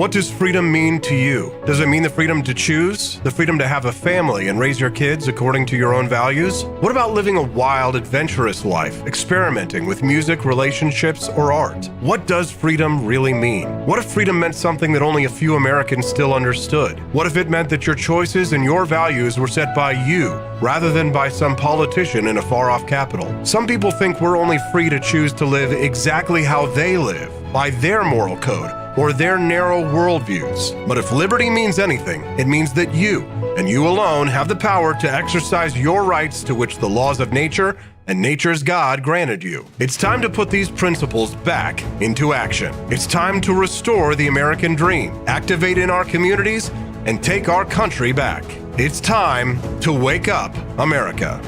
What does freedom mean to you? Does it mean the freedom to choose? The freedom to have a family and raise your kids according to your own values? What about living a wild, adventurous life, experimenting with music, relationships, or art? What does freedom really mean? What if freedom meant something that only a few Americans still understood? What if it meant that your choices and your values were set by you, rather than by some politician in a far-off capital? Some people think we're only free to choose to live exactly how they live, by their moral code, or their narrow worldviews. But if liberty means anything, it means that you, and you alone, have the power to exercise your rights to which the laws of nature and nature's God granted you. It's time to put these principles back into action. It's time to restore the American dream, activate in our communities, and take our country back. It's time to wake up, America.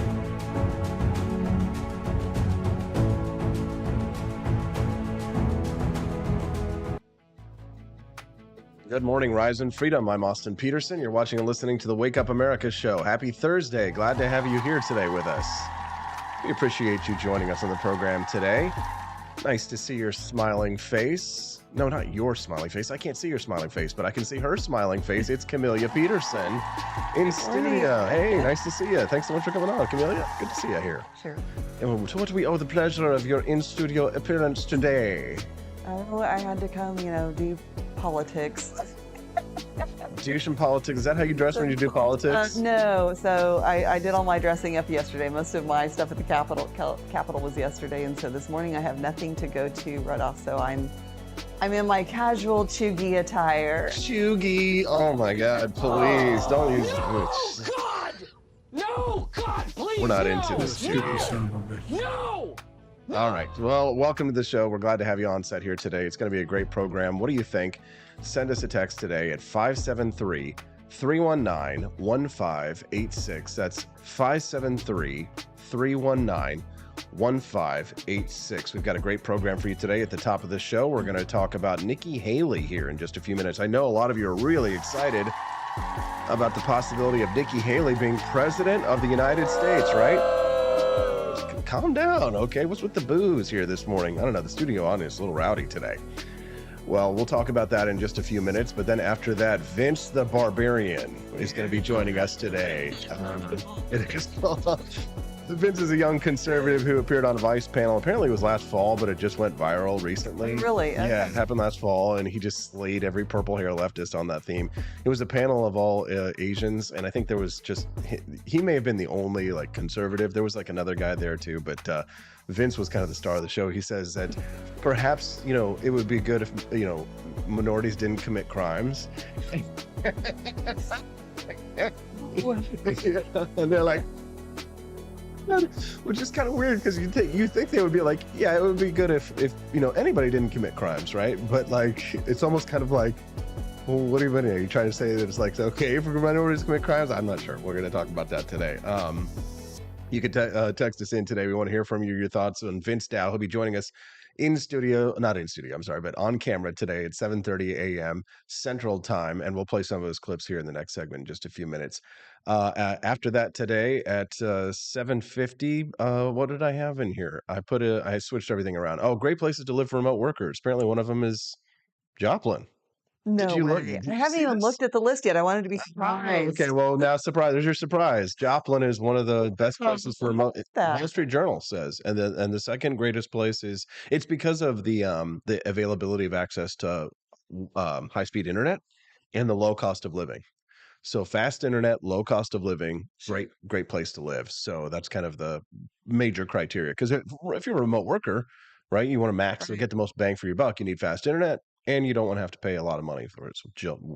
Good morning, Rise and Freedom. I'm Austin Petersen. You're watching and listening to the Wake Up America show. Happy Thursday. Glad to have you here today with us. We appreciate you joining us on the program today. Nice to see your smiling face. No, not your smiling face. I can't see your smiling face, but I can see her smiling face. It's Camellia Petersen in studio. Hey, nice to see you. Thanks so much for coming on, Camellia. Good to see you here. Sure. And to what do we owe the pleasure of your in-studio appearance today? Oh, I had to come, do politics. Do some politics. Is that how you dress when you do politics? No, so I did all my dressing up yesterday. Most of my stuff at the Capitol was yesterday, and so this morning I have nothing to go to right off. So I'm in my casual chuggy attire. Chuggy. Oh my God! Please don't use. No, God! No, God! Please. We're not no. into this chuggy. No! All right. Well, welcome to the show. We're glad to have you on set here today. It's going to be a great program. What do you think? Send us a text today at 573-319-1586. That's 573-319-1586. We've got a great program for you today. At the top of the show, we're going to talk about Nikki Haley here in just a few minutes. I know a lot of you are really excited about the possibility of Nikki Haley being president of the United States, right? Calm down, okay? What's with the booze here this morning? I don't know, the studio audience is a little rowdy today. Well, we'll talk about that in just a few minutes, but then after that, Vince the Barbarian is going to be joining us today. Vince is a young conservative who appeared on a Vice panel. Apparently it was last fall, but it just went viral recently. Really? Okay. Yeah, it happened last fall, and he just slayed every purple hair leftist on that theme. It was a panel of all Asians, and I think there was just, he may have been the only conservative. There was another guy there too, but Vince was kind of the star of the show. He says that perhaps, it would be good if, minorities didn't commit crimes. And they're like, which is kind of weird because you think they would be like, yeah, it would be good if anybody didn't commit crimes, right? But it's almost kind of like, well, what are you trying to say that it's okay for minorities to commit crimes? I'm not sure. We're going to talk about that today. You can text us in today. We want to hear from you, your thoughts on Vince Dow. He'll be joining us not in studio, I'm sorry, but on camera today at 7:30 a.m. Central Time, and we'll play some of those clips here in the next segment in just a few minutes. After that today at 7:50, what did I have in here? I switched everything around. Oh, great places to live for remote workers. Apparently one of them is Joplin. No Did you look? way. Did I you haven't see even this? looked at the list yet. I wanted to be surprised. Okay, well now surprise. There's your surprise. Joplin is one of the best places for remote. that? Wall Street Journal says, and the second greatest place is it's because of the availability of access to high speed internet and the low cost of living. So fast internet, low cost of living, great place to live. So that's kind of the major criteria. Because if you're a remote worker, right, you want to max get the most bang for your buck. You need fast internet. And you don't want to have to pay a lot of money for it. So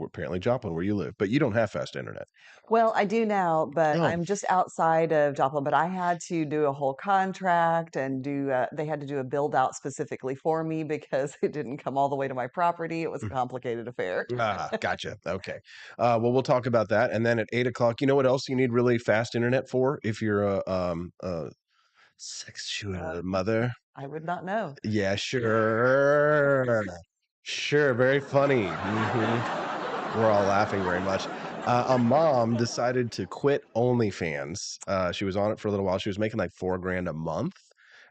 apparently Joplin, where you live, but you don't have fast internet. Well, I do now, but Oh. I'm just outside of Joplin. But I had to do a whole contract and they had to do a build out specifically for me because it didn't come all the way to my property. It was a complicated affair. Gotcha. Okay. Well, we'll talk about that. And then at 8:00, you know what else you need really fast internet for if you're a sexual mother? I would not know. Yeah, sure. Sure, very funny. We're all laughing very much. A mom decided to quit OnlyFans. She was on it for a little while. She was making $4,000 a month,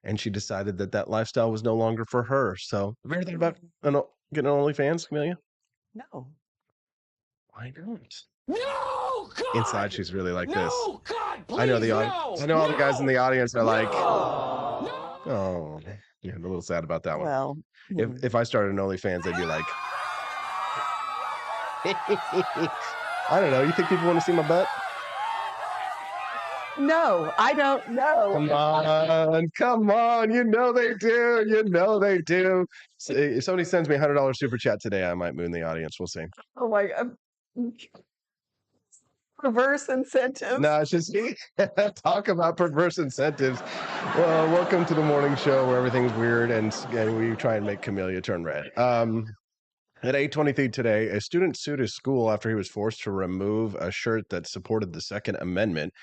and she decided that lifestyle was no longer for her. So, have you ever thought about getting on OnlyFans, Camellia? No. Why not? No, God! Inside, she's really like this. No, God, please, I know the no! I know all the guys in the audience are like, No! oh, yeah, I'm a little sad about that one. Well, If I started an OnlyFans, they'd be like, I don't know. You think people want to see my butt? no, I don't know. Come on. You know they do. You know they do. So if somebody sends me $100 super chat today, I might moon the audience. We'll see. Oh my God. Reverse incentives. No, it's just talk about perverse incentives. Well, welcome to the morning show where everything's weird and we try and make Camellia turn red. At 8:23 today, a student sued his school after he was forced to remove a shirt that supported the Second Amendment.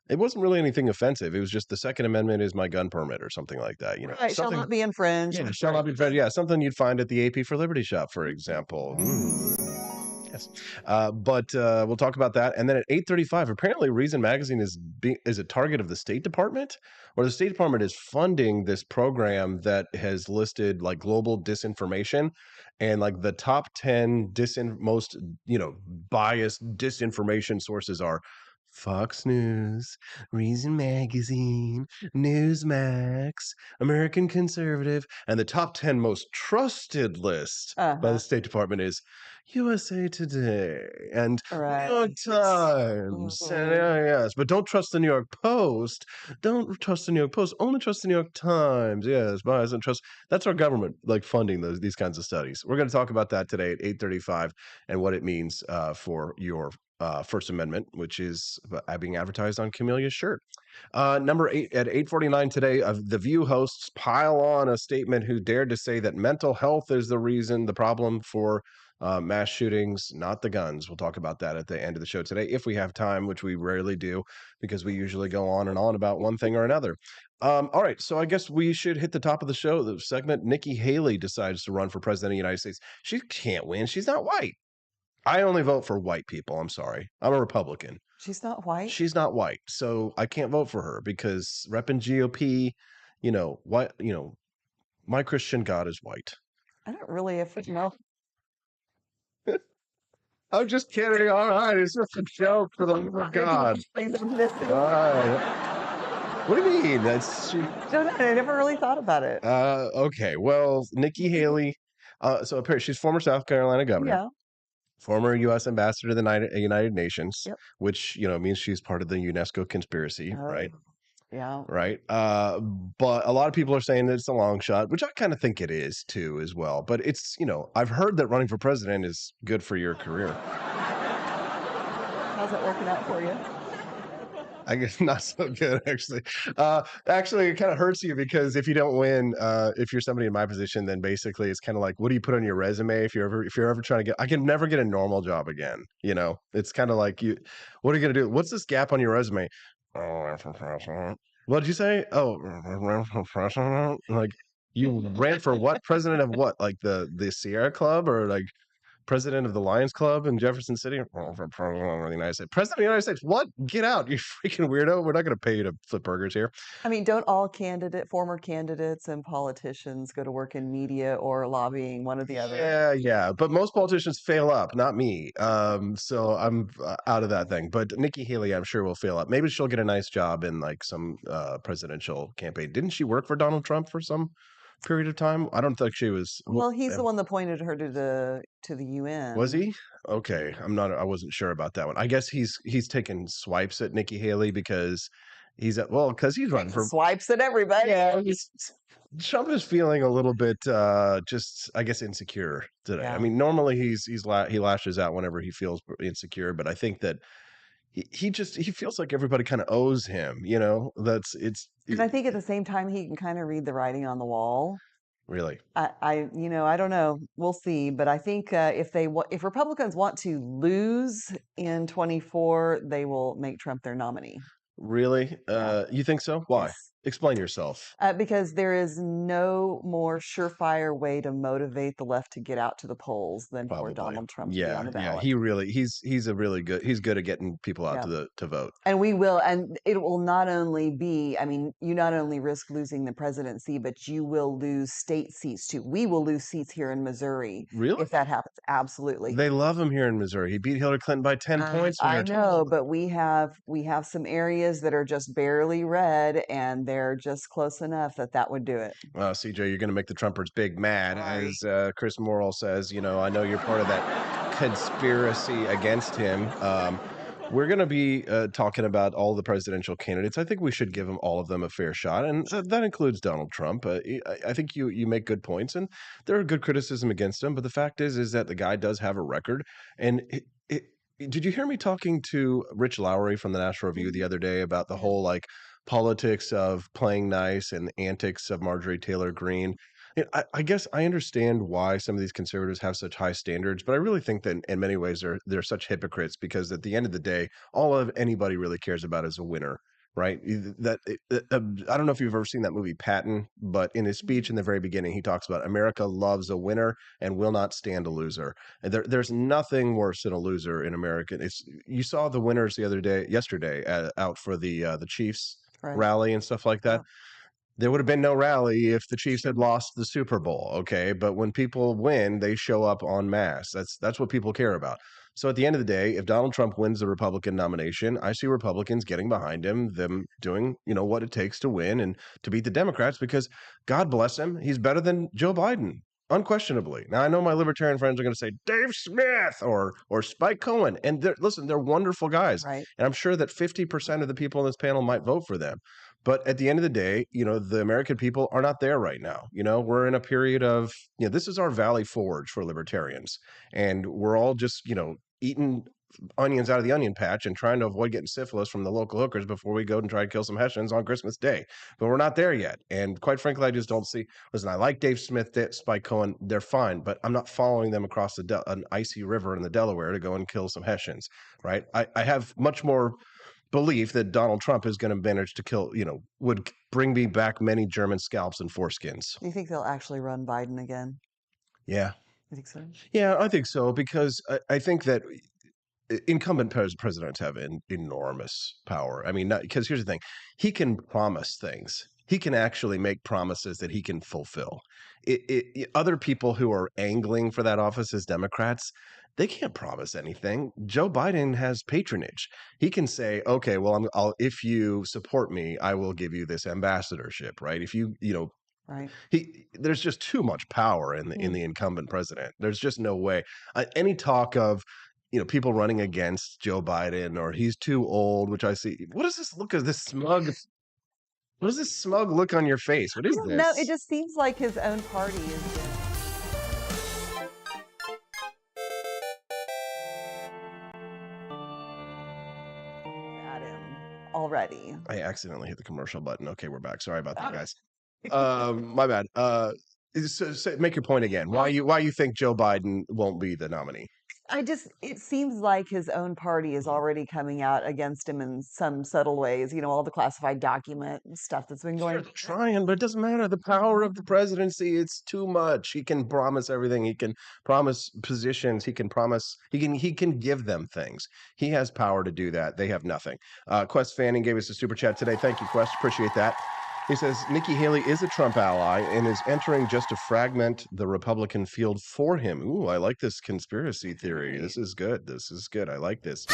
It wasn't really anything offensive. It was just the Second Amendment is my gun permit or something like that. You know, Right, shall not be infringed. Yeah, shall not be infringed. Yeah, something you'd find at the AP for Liberty shop, for example. Yes, but we'll talk about that. And then at 8:35, apparently, Reason Magazine is a target of the State Department, or the State Department is funding this program that has listed like global disinformation, and like the top 10 most biased disinformation sources are Fox News, Reason Magazine, Newsmax, American Conservative, and the top 10 most trusted list by the State Department is USA Today and New York Times. And, yes, but don't trust the New York Post. Don't trust the New York Post. Only trust the New York Times. Yes, bias and trust. That's our government, like funding these kinds of studies. We're going to talk about that today at 8:35 and what it means for your First Amendment, which is being advertised on Camellia's shirt. Number 8 at 8:49 today, the View hosts pile on a statement who dared to say that mental health is the problem for mass shootings, not the guns. We'll talk about that at the end of the show today, if we have time, which we rarely do, because we usually go on and on about one thing or another. All right, so I guess we should hit the top of the show. The segment, Nikki Haley decides to run for president of the United States. She can't win. She's not white. I only vote for white people. I'm sorry. I'm a Republican. She's not white? She's not white. So I can't vote for her because repping GOP, white, my Christian God is white. I don't really know. I'm just kidding. All right. It's just a joke for the love of God. What do you mean? I never really thought about it. Okay. Well, Nikki Haley. So apparently she's former South Carolina governor. Yeah. Former U.S. ambassador to the United Nations, Yep. which means she's part of the UNESCO conspiracy, right? Yeah. Right. But a lot of people are saying that it's a long shot, which I kind of think it is too, as well. But it's I've heard that running for president is good for your career. How's that working out for you? I guess not so good, actually. Actually, it kind of hurts you because if you don't win, if you're somebody in my position, then basically it's kind of like, what do you put on your resume if you're ever trying to get? I can never get a normal job again. It's kind of like what are you gonna do? What's this gap on your resume? What did you say? Oh, like you ran for what? President of what? Like the Sierra Club or like president of the Lions Club in Jefferson City? President of the United States. President of the United States. What? Get out, you freaking weirdo. We're not going to pay you to flip burgers here. I mean, don't all former candidates and politicians go to work in media or lobbying, one or the other? Yeah. But most politicians fail up, not me. So I'm out of that thing. But Nikki Haley, I'm sure, will fail up. Maybe she'll get a nice job in like some presidential campaign. Didn't she work for Donald Trump for some period of time? I don't think she was. Well, he's the one that pointed her to the UN. Was he? Okay, I wasn't sure about that one. I guess he's taking swipes at Nikki Haley because he's running for swipes at everybody. Yeah, Trump is feeling a little bit just I guess insecure today. Yeah. I mean, normally he lashes out whenever he feels insecure, but I think that he feels like everybody kind of owes him. And I think at the same time he can kind of read the writing on the wall. Really? I don't know. We'll see. But I think if Republicans want to lose in 24, they will make Trump their nominee. Really? You think so? Why? Yes. Explain yourself. Because there is no more surefire way to motivate the left to get out to the polls than for Probably. Donald Trump to be on Yeah, the yeah. ballot. He really he's a really good he's good at getting people out Yeah. to vote. And we will, and it will not only be, I mean, you not only risk losing the presidency, but you will lose state seats too. We will lose seats here in Missouri Really? if that happens. Absolutely. They love him here in Missouri. He beat Hillary Clinton by 10 points I here. know, but we have some areas that are just barely red, and they're just close enough that that would do it. CJ, you're going to make the Trumpers big mad, Sorry. as Chris Morrill says. You know, I know you're part of that conspiracy against him. We're going to be talking about all the presidential candidates. I think we should give them all of them a fair shot, and that includes Donald Trump. I think you make good points, and there are good criticism against him. But the fact is that the guy does have a record. And did you hear me talking to Rich Lowry from the National Review the other day about the Yeah. whole like politics of playing nice and antics of Marjorie Taylor Greene? I guess I understand why some of these conservatives have such high standards, but I really think that in many ways they're such hypocrites, because at the end of the day, all of anybody really cares about is a winner, right? I don't know if you've ever seen that movie Patton, but in his speech in the very beginning, he talks about America loves a winner and will not stand a loser. And there's nothing worse than a loser in America. You saw the winners yesterday out for the Chiefs Right. rally and stuff like that. Yeah. There would have been no rally if the Chiefs had lost the Super Bowl, okay? But when people win, they show up en masse. That's what people care about. So at the end of the day, if Donald Trump wins the Republican nomination, I see Republicans getting behind him, them doing, what it takes to win and to beat the Democrats, because God bless him, he's better than Joe Biden. Unquestionably. Now, I know my libertarian friends are going to say Dave Smith or Spike Cohen, and they're wonderful guys, Right. and I'm sure that 50% of the people on this panel might vote for them. But at the end of the day, the American people are not there right now. We're in a period of, this is our Valley Forge for libertarians, and we're all just, eating onions out of the onion patch and trying to avoid getting syphilis from the local hookers before we go and try to kill some Hessians on Christmas Day. But we're not there yet. And quite frankly, I just don't see. Listen, I like Dave Smith, Spike Cohen. They're fine, but I'm not following them across an icy river in the Delaware to go and kill some Hessians, right? I have much more belief that Donald Trump is going to manage to kill, would bring me back many German scalps and foreskins. Do you think they'll actually run Biden again? Yeah. You think so? Yeah, I think so, because I think that incumbent presidents have enormous power. I mean, because here's the thing, he can promise things. He can actually make promises that he can fulfill. Other people who are angling for that office as Democrats, they can't promise anything. Joe Biden has patronage. He can say, okay, well, if you support me, I will give you this ambassadorship, right? If Right. There's just too much power in the incumbent president. There's just no way. Any talk of people running against Joe Biden or he's too old, which I see. What is this look? Is this smug? What is this smug look on your face? What is this? No, it just seems like his own party is at him already. I accidentally hit the commercial button. Okay, we're back. Sorry about that, guys. My bad. So make your point again. Why you think Joe Biden won't be the nominee? It seems like his own party is already coming out against him in some subtle ways. All the classified document and stuff that's been going. They're trying, but it doesn't matter. The power of the presidency, it's too much. He can promise everything. He can promise positions. He can give them things. He has power to do that. They have nothing. Quest Fanning gave us a super chat today. Thank you, Quest. Appreciate that. He says Nikki Haley is a Trump ally and is entering just to fragment the Republican field for him. Ooh, I like this conspiracy theory. This is good. This is good. I like this.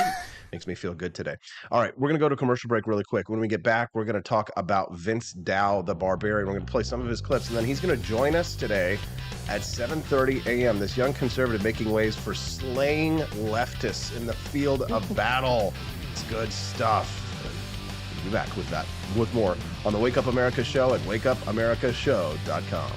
Makes me feel good today. All right, we're going to go to commercial break really quick. When we get back, we're going to talk about Vince Dow, the Barbarian. We're going to play some of his clips, and then he's going to join us today at 7:30 a.m. This young conservative making waves for slaying leftists in the field of battle. It's good stuff. Be back with more on the Wake Up America show at wakeupamericashow.com.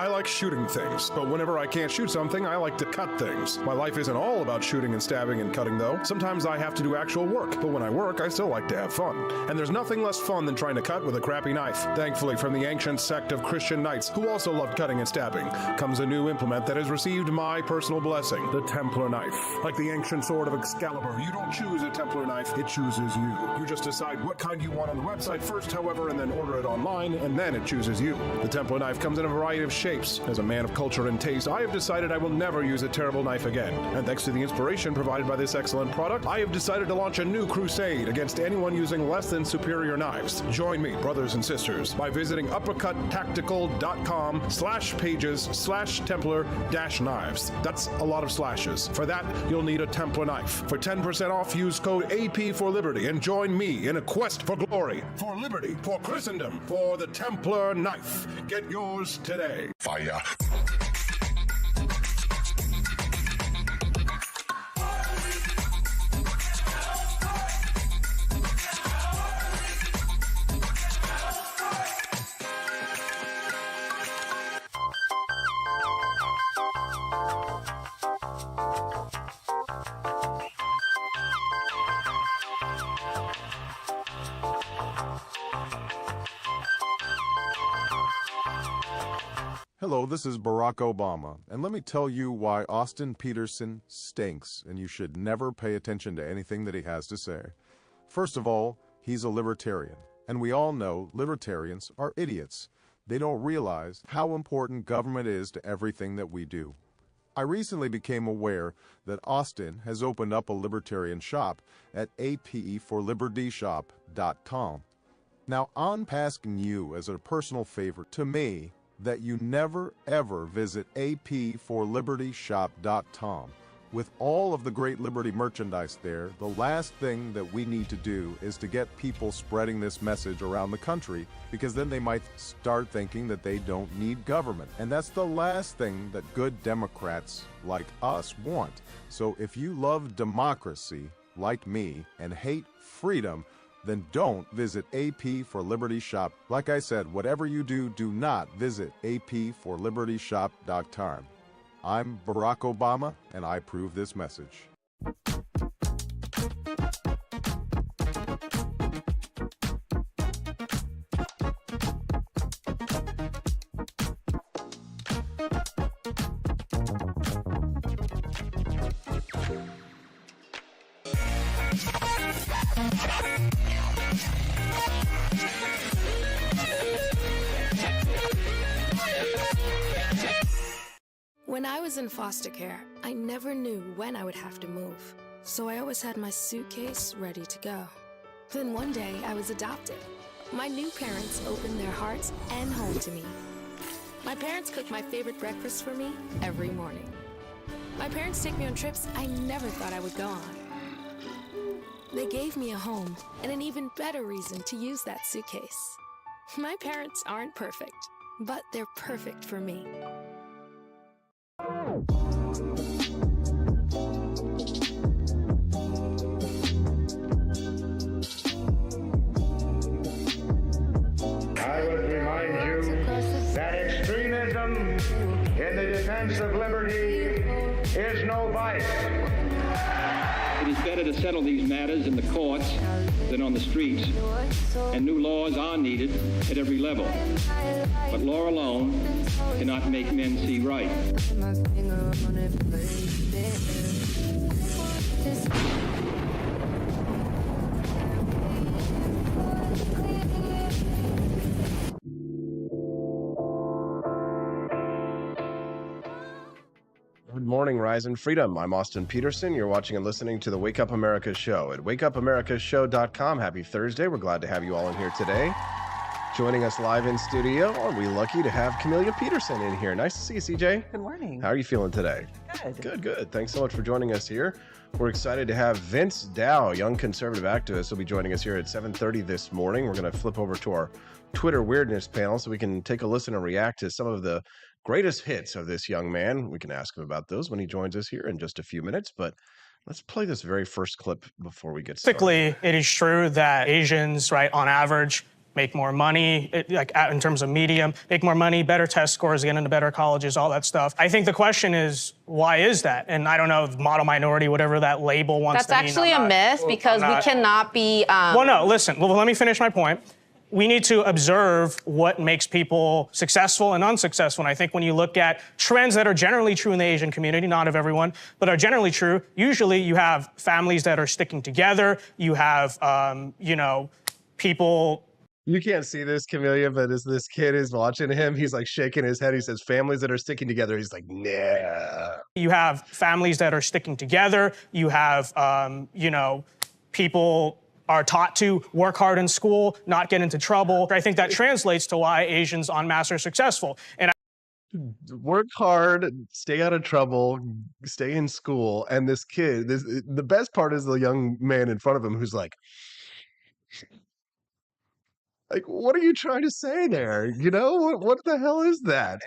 I like shooting things, but whenever I can't shoot something, I like to cut things. My life isn't all about shooting and stabbing and cutting, though. Sometimes I have to do actual work, but when I work, I still like to have fun. And there's nothing less fun than trying to cut with a crappy knife. Thankfully, from the ancient sect of Christian knights, who also loved cutting and stabbing, comes a new implement that has received my personal blessing, the Templar knife. Like the ancient sword of Excalibur, you don't choose a Templar knife, it chooses you. You just decide what kind you want on the website first, however, and then order it online, and then it chooses you. The Templar knife comes in a variety of shapes. As a man of culture and taste, I have decided I will never use a terrible knife again. And thanks to the inspiration provided by this excellent product, I have decided to launch a new crusade against anyone using less than superior knives. Join me, brothers and sisters, by visiting uppercuttactical.com/pages/Templar-knives. That's a lot of slashes. For that, you'll need a Templar knife. For 10% off, use code AP for Liberty and join me in a quest for glory, for liberty, for Christendom, for the Templar knife. Get yours today. Fire. Hello, this is Barack Obama, and let me tell you why Austin Petersen stinks, and you should never pay attention to anything that he has to say. First of all, he's a libertarian, and we all know libertarians are idiots. They don't realize how important government is to everything that we do. I recently became aware that Austin has opened up a libertarian shop at apeforlibertyshop.com. Now, I'm asking you as a personal favor to me that you never ever visit apeforlibertyshop.com. With all of the great Liberty merchandise there, the last thing that we need to do is to get people spreading this message around the country, because then they might start thinking that they don't need government. And that's the last thing that good Democrats like us want. So if you love democracy, like me, and hate freedom, then don't visit AP for Liberty Shop. Like I said, whatever you do, do not visit aporlibertyshop.com. I'm Barack Obama, and I approve this message. When I was in foster care, I never knew when I would have to move, so I always had my suitcase ready to go. Then one day, I was adopted. My new parents opened their hearts and home to me. My parents cook my favorite breakfast for me every morning. My parents take me on trips I never thought I would go on. They gave me a home and an even better reason to use that suitcase. My parents aren't perfect, but they're perfect for me. I would remind you that extremism in the defense of liberty is no vice. It is better to settle these matters in the courts than on the streets, and new laws are needed at every level. But law alone cannot make men see right. Good morning, Rise and Freedom. I'm Austin Petersen. You're watching and listening to the Wake Up America Show at wakeupAmericaShow.com. Happy Thursday. We're glad to have you all in here today. Joining us live in studio, are we lucky to have Camellia Petersen in here? Nice to see you, CJ. Good morning. How are you feeling today? Good. Good. Thanks so much for joining us here. We're excited to have Vince Dow, young conservative activist, will be joining us here at 7:30 this morning. We're going to flip over to our Twitter Weirdness panel so we can take a listen and react to some of the greatest hits of this young man. We can ask him about those when he joins us here in just a few minutes, but let's play this very first clip before we get started. Typically, it is true that Asians, right, on average, make more money, in terms of medium, make more money, better test scores, get into better colleges, all that stuff. I think the question is, why is that? And I don't know, model minority, whatever that label wants to mean. That's actually a myth because we cannot be... Well, no, listen. Well, let me finish my point. We need to observe what makes people successful and unsuccessful. And I think when you look at trends that are generally true in the Asian community, not of everyone, but are generally true, usually you have families that are sticking together. You have, people... You can't see this, Camellia, but as this kid is watching him, he's like shaking his head. He says, families that are sticking together. He's like, nah. You have families that are sticking together. You have, people are taught to work hard in school, not get into trouble. I think that translates to why Asians en masse are successful. And work hard, stay out of trouble, stay in school. And this kid, the best part is the young man in front of him who's like, what are you trying to say there? What the hell is that?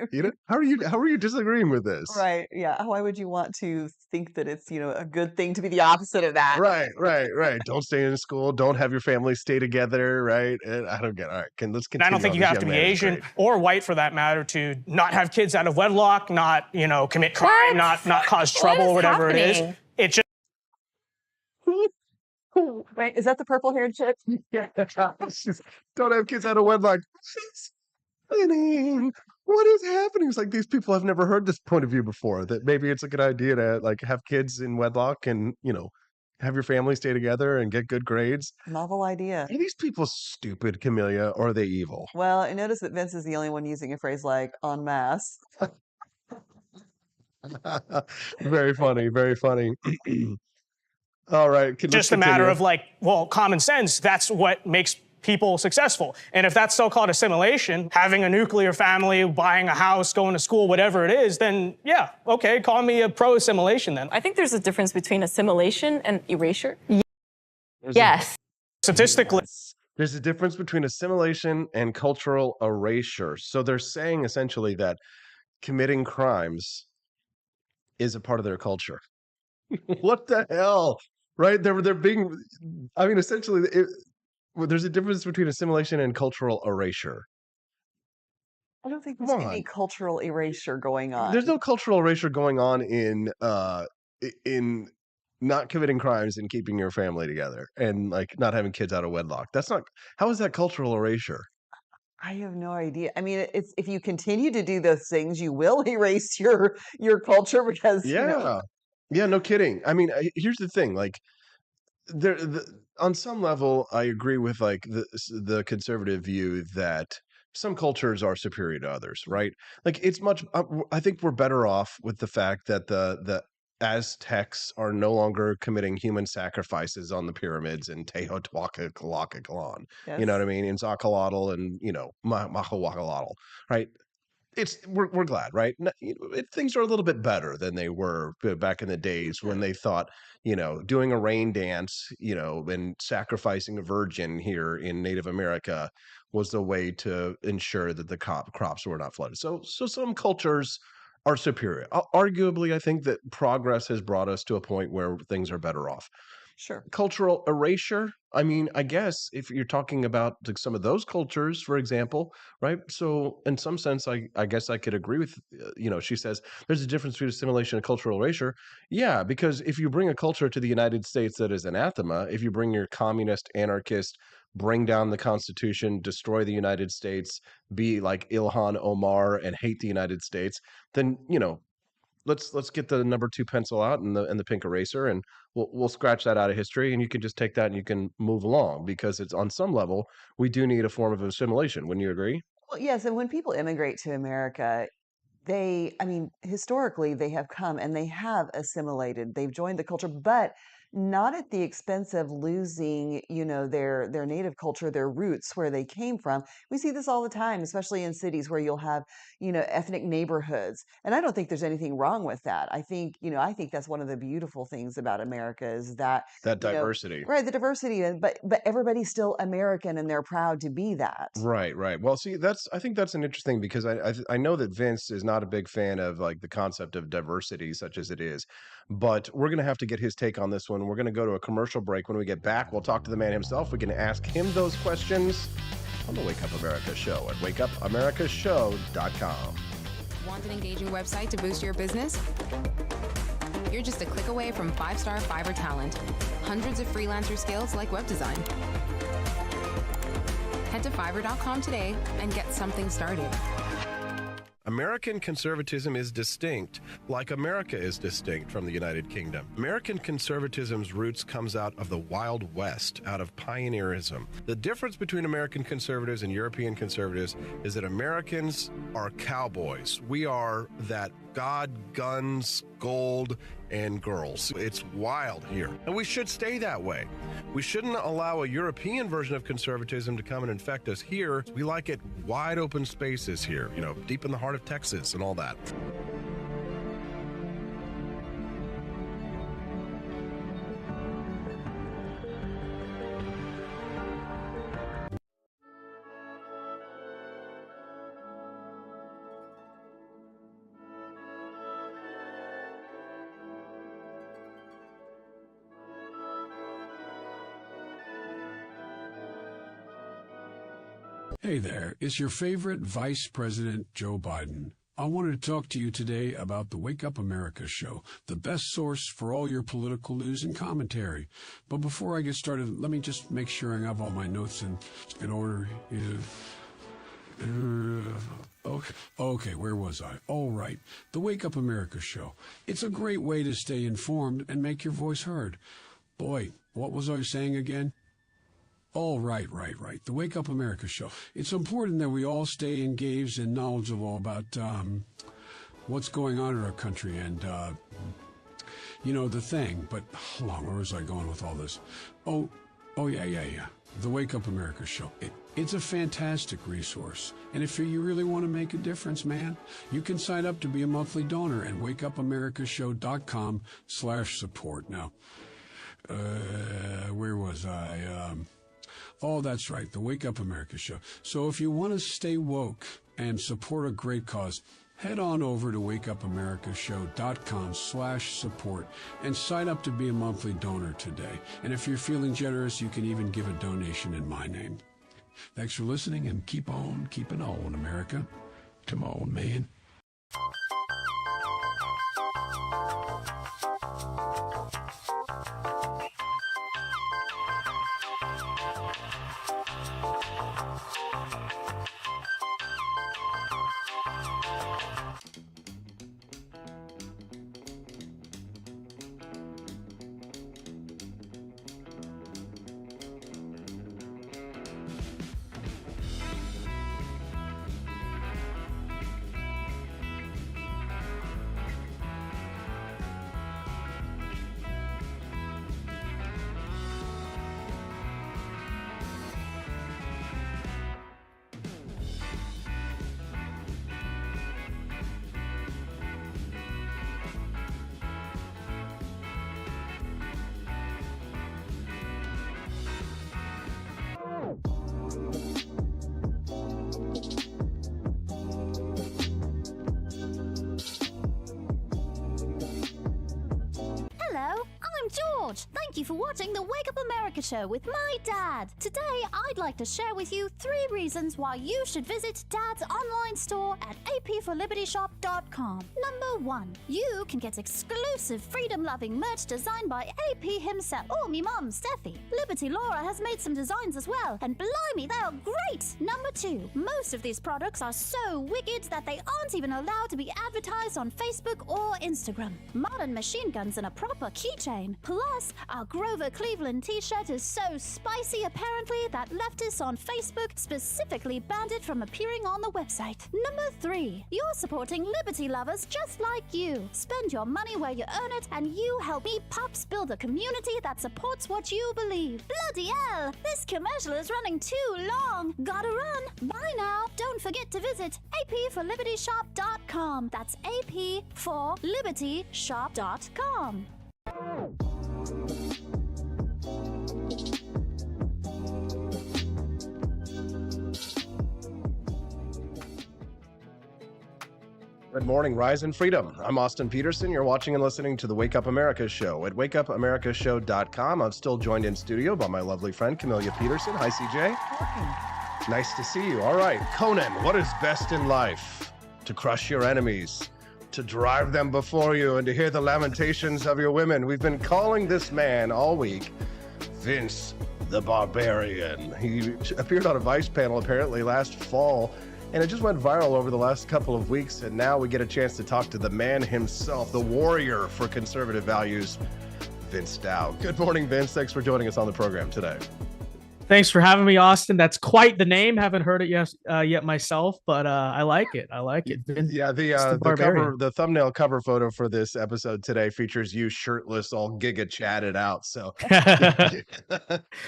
How are you disagreeing with this? Right. Yeah. Why would you want to think that it's, a good thing to be the opposite of that? Right. Don't stay in school. Don't have your family stay together. Right. And I don't get it. All right. Let's continue. I don't think you have to be Asian or white for that matter to not have kids out of wedlock, not, commit crime, not cause trouble, whatever it is. It just. Wait, is that the purple-haired chick? Yeah. Don't have kids out of wedlock. What is happening? It's like these people have never heard this point of view before, that maybe it's a good idea to have kids in wedlock and, have your family stay together and get good grades. Novel idea. Are these people stupid, Camellia, or are they evil? Well, I noticed that Vince is the only one using a phrase like en masse. Very funny, very funny. All right. Just a matter of common sense. That's what makes people successful. And if that's so-called assimilation, having a nuclear family, buying a house, going to school, whatever it is, then yeah, okay, call me a pro-assimilation then. I think there's a difference between assimilation and erasure. Statistically. There's a difference between assimilation and cultural erasure. So they're saying essentially that committing crimes is a part of their culture. What the hell? Right? They're being, essentially, there's a difference between assimilation and cultural erasure. I don't think there's any cultural erasure going on. There's no cultural erasure going on in not committing crimes and keeping your family together and not having kids out of wedlock. How is that cultural erasure? I have no idea. It's if you continue to do those things, you will erase your culture because Yeah, no kidding. Here's the thing. On some level, I agree with the conservative view that some cultures are superior to others, right? It's much. I think we're better off with the fact that the Aztecs are no longer committing human sacrifices on the pyramids in Teotihuacan. Yes. You know what I mean? In Zacalotl and Mahahuacalotl, right? We're glad, right? Things are a little bit better than they were back in the days when they thought, doing a rain dance, and sacrificing a virgin here in Native America was the way to ensure that the crops were not flooded. So some cultures are superior. Arguably, I think that progress has brought us to a point where things are better off. Sure. Cultural erasure. I guess if you're talking about some of those cultures, for example, right? So in some sense, I guess I could agree with, she says there's a difference between assimilation and cultural erasure. Yeah, because if you bring a culture to the United States that is anathema, if you bring your communist, anarchist, bring down the Constitution, destroy the United States, be like Ilhan Omar and hate the United States, then, let's get the number 2 pencil out and the pink eraser, and we'll scratch that out of history, and you can just take that and you can move along, because it's on some level we do need a form of assimilation. Wouldn't you agree? Well, yes, and when people immigrate to America, historically they have come and they have assimilated. They've joined the culture, but not at the expense of losing, their native culture, their roots, where they came from. We see this all the time, especially in cities where you'll have, ethnic neighborhoods. And I don't think there's anything wrong with that. I think that's one of the beautiful things about America is that diversity. Right, the diversity, but everybody's still American and they're proud to be that. Right. Well, see, I think that's an interesting, because I know that Vince is not a big fan of the concept of diversity such as it is, but we're going to have to get his take on this one. We're going to go to a commercial break. When we get back, we'll talk to the man himself. We can ask him those questions. on the Wake Up America Show at wakeupamericashow.com. Want an engaging website to boost your business? You're just a click away from 5-star Fiverr talent. Hundreds of freelancer skills like web design. Head to Fiverr.com today and get something started. American conservatism is distinct, like America is distinct from the United Kingdom. American conservatism's roots comes out of the Wild West, out of pioneerism. The difference between American conservatives and European conservatives is that Americans are cowboys. We are that God, guns, gold, and girls. It's wild here, and we should stay that way. We shouldn't allow a European version of conservatism to come and infect us here. We like it wide open spaces here, deep in the heart of Texas and all that. Hey there, it's your favorite Vice President Joe Biden. I wanted to talk to you today about the Wake Up America show, the best source for all your political news and commentary. But before I get started, let me just make sure I have all my notes in order. Okay, where was I? All right, the Wake Up America show. It's a great way to stay informed and make your voice heard. Boy, what was I saying again? Oh, right. The Wake Up America show. It's important that we all stay engaged and knowledgeable about what's going on in our country and, the thing. But hold on, where was I going with all this? Oh, yeah. The Wake Up America show. It's a fantastic resource. And if you really want to make a difference, man, you can sign up to be a monthly donor at wakeupamericashow.com/support. Now, where was I? Oh, that's right, the Wake Up America show. So if you want to stay woke and support a great cause, head on over to wakeupamericashow.com/support and sign up to be a monthly donor today. And if you're feeling generous, you can even give a donation in my name. Thanks for listening, and keep on keeping on, America. Come on, man. Thank you for watching the Wake Up America show with my dad. Today, I'd like to share with you 3 reasons why you should visit Dad's online store at apforlibertyshop.com. Number 1, you can get exclusive freedom-loving merch designed by AP himself or me mum, Steffi. Liberty Laura has made some designs as well, and blimey, they are great. Number 2, most of these products are so wicked that they aren't even allowed to be advertised on Facebook or Instagram. Modern machine guns and a proper keychain. Plus, our Grover Cleveland t-shirt is so spicy apparently that leftists on Facebook specifically banned it from appearing on the website. Number 3, you're supporting liberty lovers just like you. Spend your money where you earn it, and you help me pups build a community that supports what you believe. Bloody hell, this commercial is running too long. Gotta run. Bye now. Don't forget to visit apforlibertyshop.com. That's apforlibertyshop.com. Good morning, Rise and Freedom. I'm Austin Petersen. You're watching and listening to the Wake Up America show at wakeupamericashow.com. I'm still joined in studio by my lovely friend, Camellia Petersen. Hi, CJ. Nice to see you. All right, Conan, what is best in life? To crush your enemies, to drive them before you, and to hear the lamentations of your women. We've been calling this man all week Vince the Barbarian. He appeared on a Vice panel apparently last fall, and it just went viral over the last couple of weeks, and now we get a chance to talk to the man himself, the warrior for conservative values, Vince Dow. Good morning, Vince. Thanks for joining us on the program today. Thanks for having me, Austin. That's quite the name. Haven't heard it yet myself, but I like it. I like it. Yeah, the thumbnail cover photo for this episode today features you shirtless, all giga chatted out. So,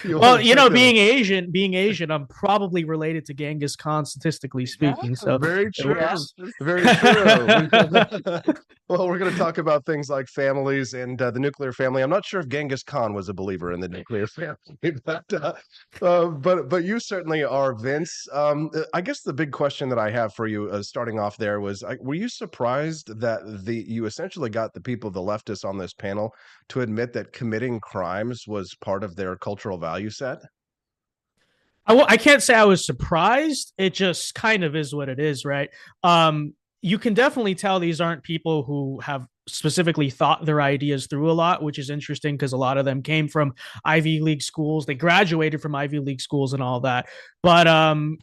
well, being Asian, I'm probably related to Genghis Khan statistically speaking. So very true, very true. Well, we're going to talk about things like families and the nuclear family. I'm not sure if Genghis Khan was a believer in the nuclear family, but you certainly are, Vince. I guess the big question that I have for you, starting off there, was: were you surprised that you essentially got the people, the leftists on this panel, to admit that committing crimes was part of their cultural value set? I can't say I was surprised. It just kind of is what it is, right? You can definitely tell these aren't people who have specifically thought their ideas through a lot, which is interesting because a lot of them came from Ivy League schools. They graduated from Ivy League schools and all that. But, I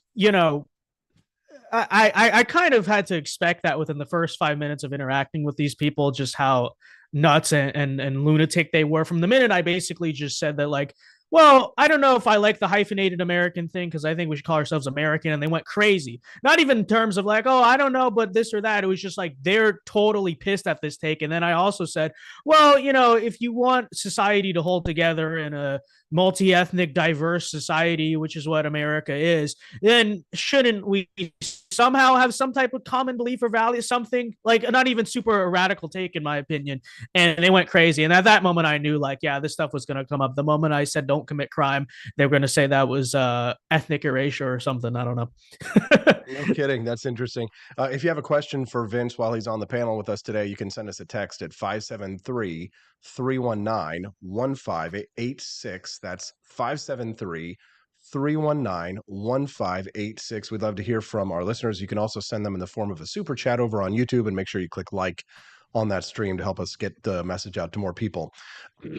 kind of had to expect that within the first 5 minutes of interacting with these people, just how nuts and lunatic they were. From the minute I basically just said that, like, well, I don't know if I like the hyphenated American thing because I think we should call ourselves American. And they went crazy. Not even in terms of like, oh, I don't know, but this or that. It was just like they're totally pissed at this take. And then I also said, well, if you want society to hold together in a multi-ethnic, diverse society, which is what America is, then shouldn't we somehow have some type of common belief or value, something like not even super radical take, in my opinion. And they went crazy. And at that moment, I knew, like, yeah, this stuff was going to come up. The moment I said don't commit crime, they were going to say that was ethnic erasure or something. I don't know. No kidding. That's interesting. If you have a question for Vince while he's on the panel with us today, you can send us a text at 573-319-1586. That's 573-319-1586. We'd love to hear from our listeners. You can also send them in the form of a super chat over on YouTube, and make sure you click like on that stream to help us get the message out to more people.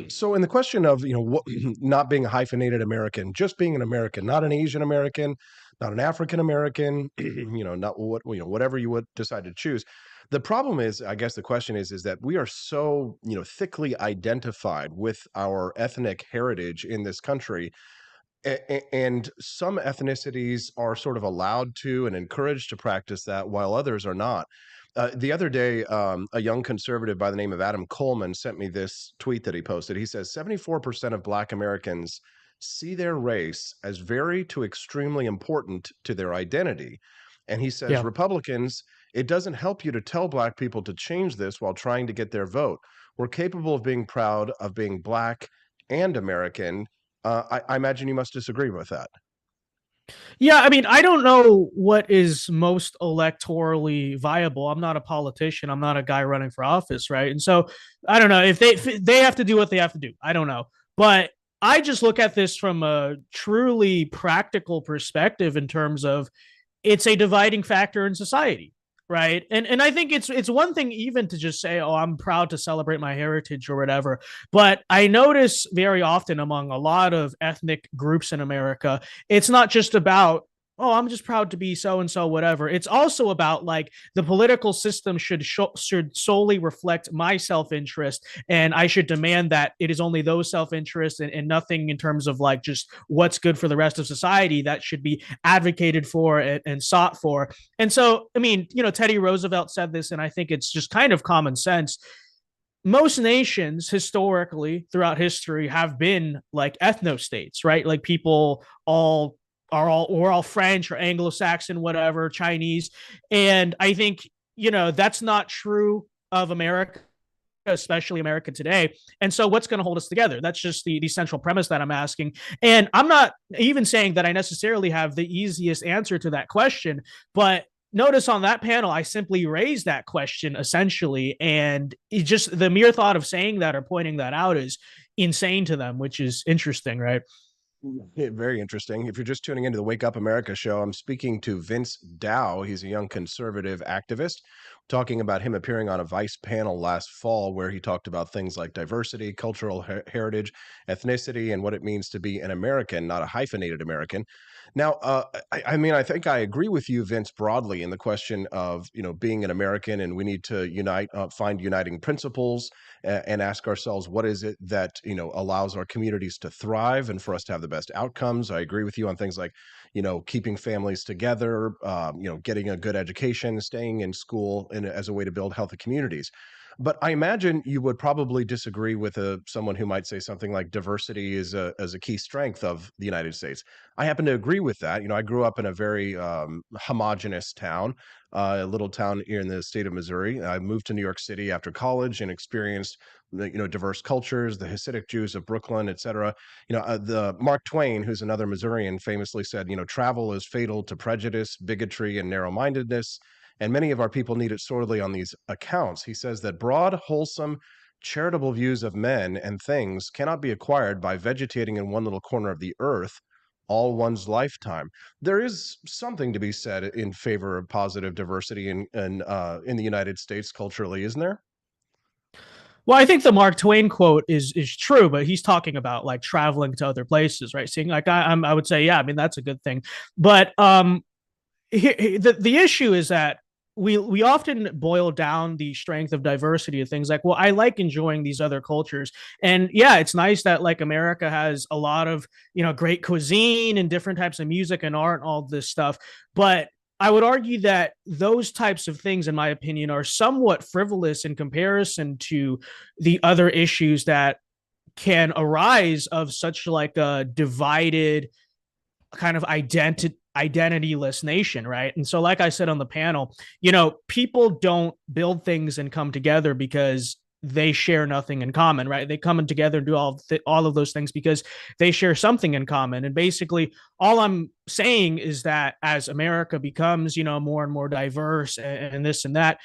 So in the question of, not being a hyphenated American, just being an American, not an Asian American, not an African American, not whatever you would decide to choose. The problem is, I guess the question is that we are so, thickly identified with our ethnic heritage in this country. And some ethnicities are sort of allowed to and encouraged to practice that, while others are not. The other day, a young conservative by the name of Adam Coleman sent me this tweet that he posted. He says 74% of Black Americans see their race as very to extremely important to their identity. And he says, Republicans, it doesn't help you to tell Black people to change this while trying to get their vote. We're capable of being proud of being Black and American. I imagine you must disagree with that. Yeah, I mean, I don't know what is most electorally viable. I'm not a politician. I'm not a guy running for office, right? And so I don't know if they have to do what they have to do. I don't know. But I just look at this from a truly practical perspective in terms of it's a dividing factor in society. Right. And I think it's one thing even to just say, oh, I'm proud to celebrate my heritage or whatever. But I notice very often among a lot of ethnic groups in America, it's not just about, oh, I'm just proud to be so-and-so, whatever. It's also about, like, the political system should solely reflect my self-interest, and I should demand that it is only those self-interests and nothing in terms of, like, just what's good for the rest of society that should be advocated for and sought for. And so, I mean, Teddy Roosevelt said this, and I think it's just kind of common sense. Most nations historically throughout history have been like ethno-states, right? Like people we're all French or Anglo-Saxon, whatever, Chinese. And I think, that's not true of America, especially America today. And so what's going to hold us together? That's just the central premise that I'm asking. And I'm not even saying that I necessarily have the easiest answer to that question, but notice on that panel, I simply raised that question essentially. And just the mere thought of saying that or pointing that out is insane to them, which is interesting, right? Yeah, very interesting. If you're just tuning into the Wake Up America show, I'm speaking to Vince Dow. He's a young conservative activist, talking about him appearing on a Vice panel last fall where he talked about things like diversity, cultural heritage, ethnicity, and what it means to be an American, not a hyphenated American. Now, I mean, I think I agree with you, Vince, broadly in the question of, being an American, and we need to unite, find uniting principles and ask ourselves, what is it that, allows our communities to thrive and for us to have the best outcomes. I agree with you on things like, keeping families together, getting a good education, staying in school as a way to build healthy communities. But I imagine you would probably disagree with someone who might say something like diversity is as a key strength of the United States. I happen to agree with that. I grew up in a very homogenous town, a little town here in the state of Missouri. I moved to New York City after college and experienced diverse cultures, the Hasidic Jews of Brooklyn, et cetera. The Mark Twain, who's another Missourian, famously said, travel is fatal to prejudice, bigotry, and narrow-mindedness. And many of our people need it sorely on these accounts. He says that broad, wholesome, charitable views of men and things cannot be acquired by vegetating in one little corner of the earth all one's lifetime. There is something to be said in favor of positive diversity in the United States culturally, isn't there? Well, I think the Mark Twain quote is true, but he's talking about like traveling to other places, right? Seeing like I would say, yeah, I mean that's a good thing, but the issue is that we often boil down the strength of diversity of things like, well, I like enjoying these other cultures, and yeah, it's nice that like America has a lot of great cuisine and different types of music and art and all this stuff, but I would argue that those types of things, in my opinion, are somewhat frivolous in comparison to the other issues that can arise of such like a divided kind of identityless nation, right? And so like I said on the panel, people don't build things and come together because they share nothing in common, right? They come in together and do all of those things because they share something in common. And basically all I'm saying is that as America becomes more and more diverse and this and that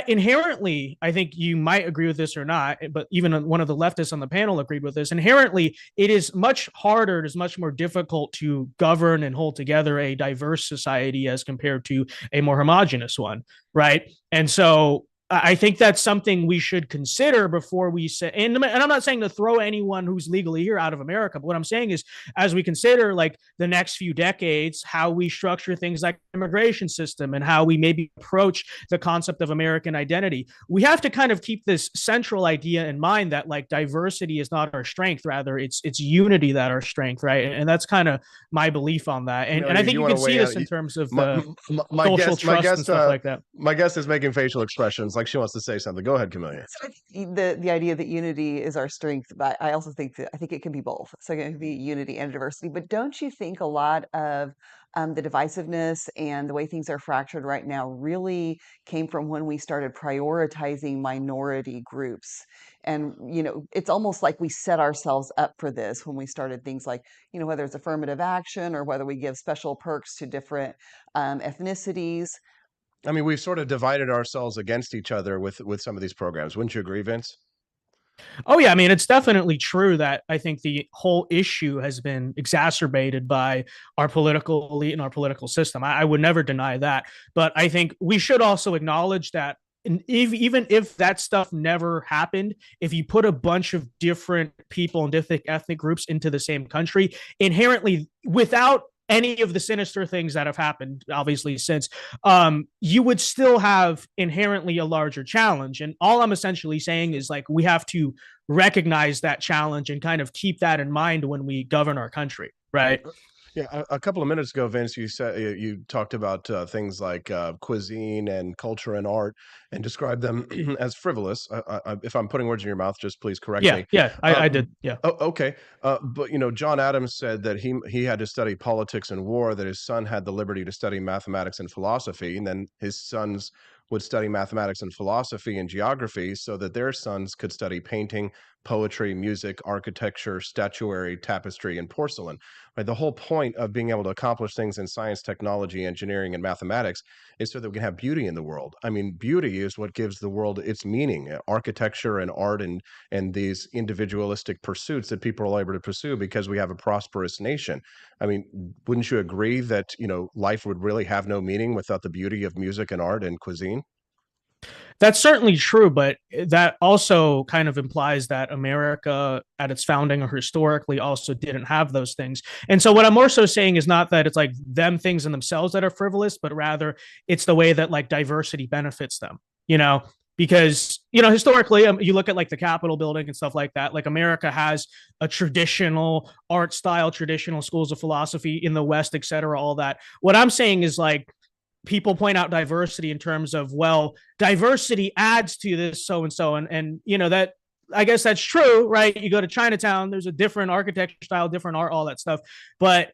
inherently, I think you might agree with this or not, but even one of the leftists on the panel agreed with this. Inherently, it is much harder, it is much more difficult to govern and hold together a diverse society as compared to a more homogenous one, right? And so I think that's something we should consider before we say, and I'm not saying to throw anyone who's legally here out of America, but what I'm saying is as we consider like the next few decades, how we structure things like immigration system and how we maybe approach the concept of American identity, we have to kind of keep this central idea in mind that like diversity is not our strength, rather it's unity that our strength, right? And that's kind of my belief on that. And I think you can see this in terms of the social trust and stuff like that. My guest is making facial expressions like she wants to say something. Go ahead, Camelia. The idea that unity is our strength, but I also think that I think it can be both. So it can be unity and diversity. But don't you think a lot of the divisiveness and the way things are fractured right now really came from when we started prioritizing minority groups? And it's almost like we set ourselves up for this when we started things like whether it's affirmative action or whether we give special perks to different ethnicities. I mean, we've sort of divided ourselves against each other with some of these programs. Wouldn't you agree, Vince? Oh yeah, I mean it's definitely true that I think the whole issue has been exacerbated by our political elite and our political system. I would never deny that, but I think we should also acknowledge that even if that stuff never happened, if you put a bunch of different people and different ethnic groups into the same country, inherently without any of the sinister things that have happened, obviously, since, you would still have inherently a larger challenge. And all I'm essentially saying is like, we have to recognize that challenge and kind of keep that in mind when we govern our country, right? Yeah, a couple of minutes ago, Vince, you said you talked about things like cuisine and culture and art, and described them as frivolous. If I'm putting words in your mouth, just please correct me. Yeah, I did. Yeah. Oh, okay. But John Adams said that he had to study politics and war, that his son had the liberty to study mathematics and philosophy, and then his sons would study mathematics and philosophy and geography, so that their sons could study painting, poetry, music, architecture, statuary, tapestry, and porcelain. Right? The whole point of being able to accomplish things in science, technology, engineering, and mathematics is so that we can have beauty in the world. I mean, beauty is what gives the world its meaning. Architecture and art and these individualistic pursuits that people are able to pursue because we have a prosperous nation. I mean, wouldn't you agree that, life would really have no meaning without the beauty of music and art and cuisine? That's certainly true, but that also kind of implies that America at its founding or historically also didn't have those things. And so what I'm more so saying is not that it's like them things in themselves that are frivolous, but rather it's the way that like diversity benefits them, because historically you look at like the Capitol building and stuff like that. Like America has a traditional art style, traditional schools of philosophy in the West, et cetera, all that. What I'm saying is like people point out diversity in terms of, well, diversity adds to this so and so, and that I guess that's true, right? You go to Chinatown, there's a different architecture style, different art, all that stuff, but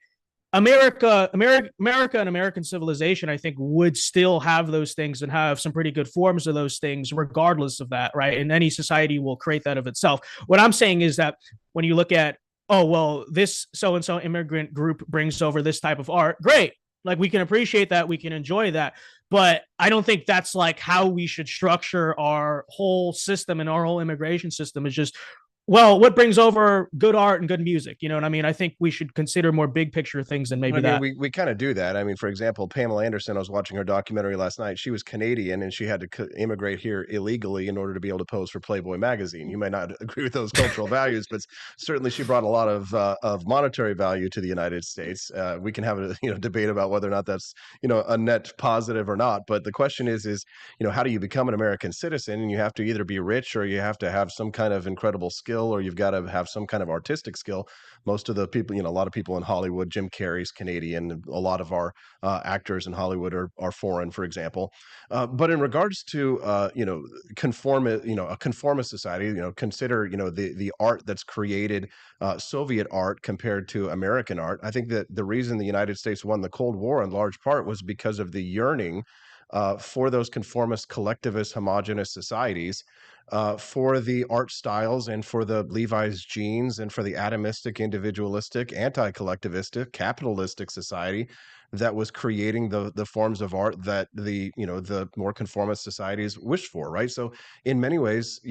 America and American civilization, I think, would still have those things and have some pretty good forms of those things, regardless of that, right? And any society will create that of itself. What I'm saying is that when you look at, oh, well, this so and so immigrant group brings over this type of art, great. Like we can appreciate that, we can enjoy that, but I don't think that's like how we should structure our whole system, and our whole immigration system is just, well, what brings over good art and good music? You know what I mean? I think we should consider more big picture things than maybe that. We kind of do that. I mean, for example, Pamela Anderson, I was watching her documentary last night. She was Canadian and she had to immigrate here illegally in order to be able to pose for Playboy magazine. You may not agree with those cultural values, but certainly she brought a lot of monetary value to the United States. We can have a debate about whether or not that's a net positive or not. But the question is how do you become an American citizen? And you have to either be rich or you have to have some kind of incredible skill, or you've got to have some kind of artistic skill. Most of the people, a lot of people in Hollywood, Jim Carrey's Canadian, a lot of our actors in Hollywood are foreign, for example. But in regards to a conformist society, consider the art that's created, Soviet art compared to American art. I think that the reason the United States won the Cold War in large part was because of the yearning for those conformist, collectivist, homogenous societies, for the art styles and for the Levi's jeans and for the atomistic, individualistic, anti-collectivistic, capitalistic society that was creating the forms of art that the more conformist societies wished for, right? So in many ways,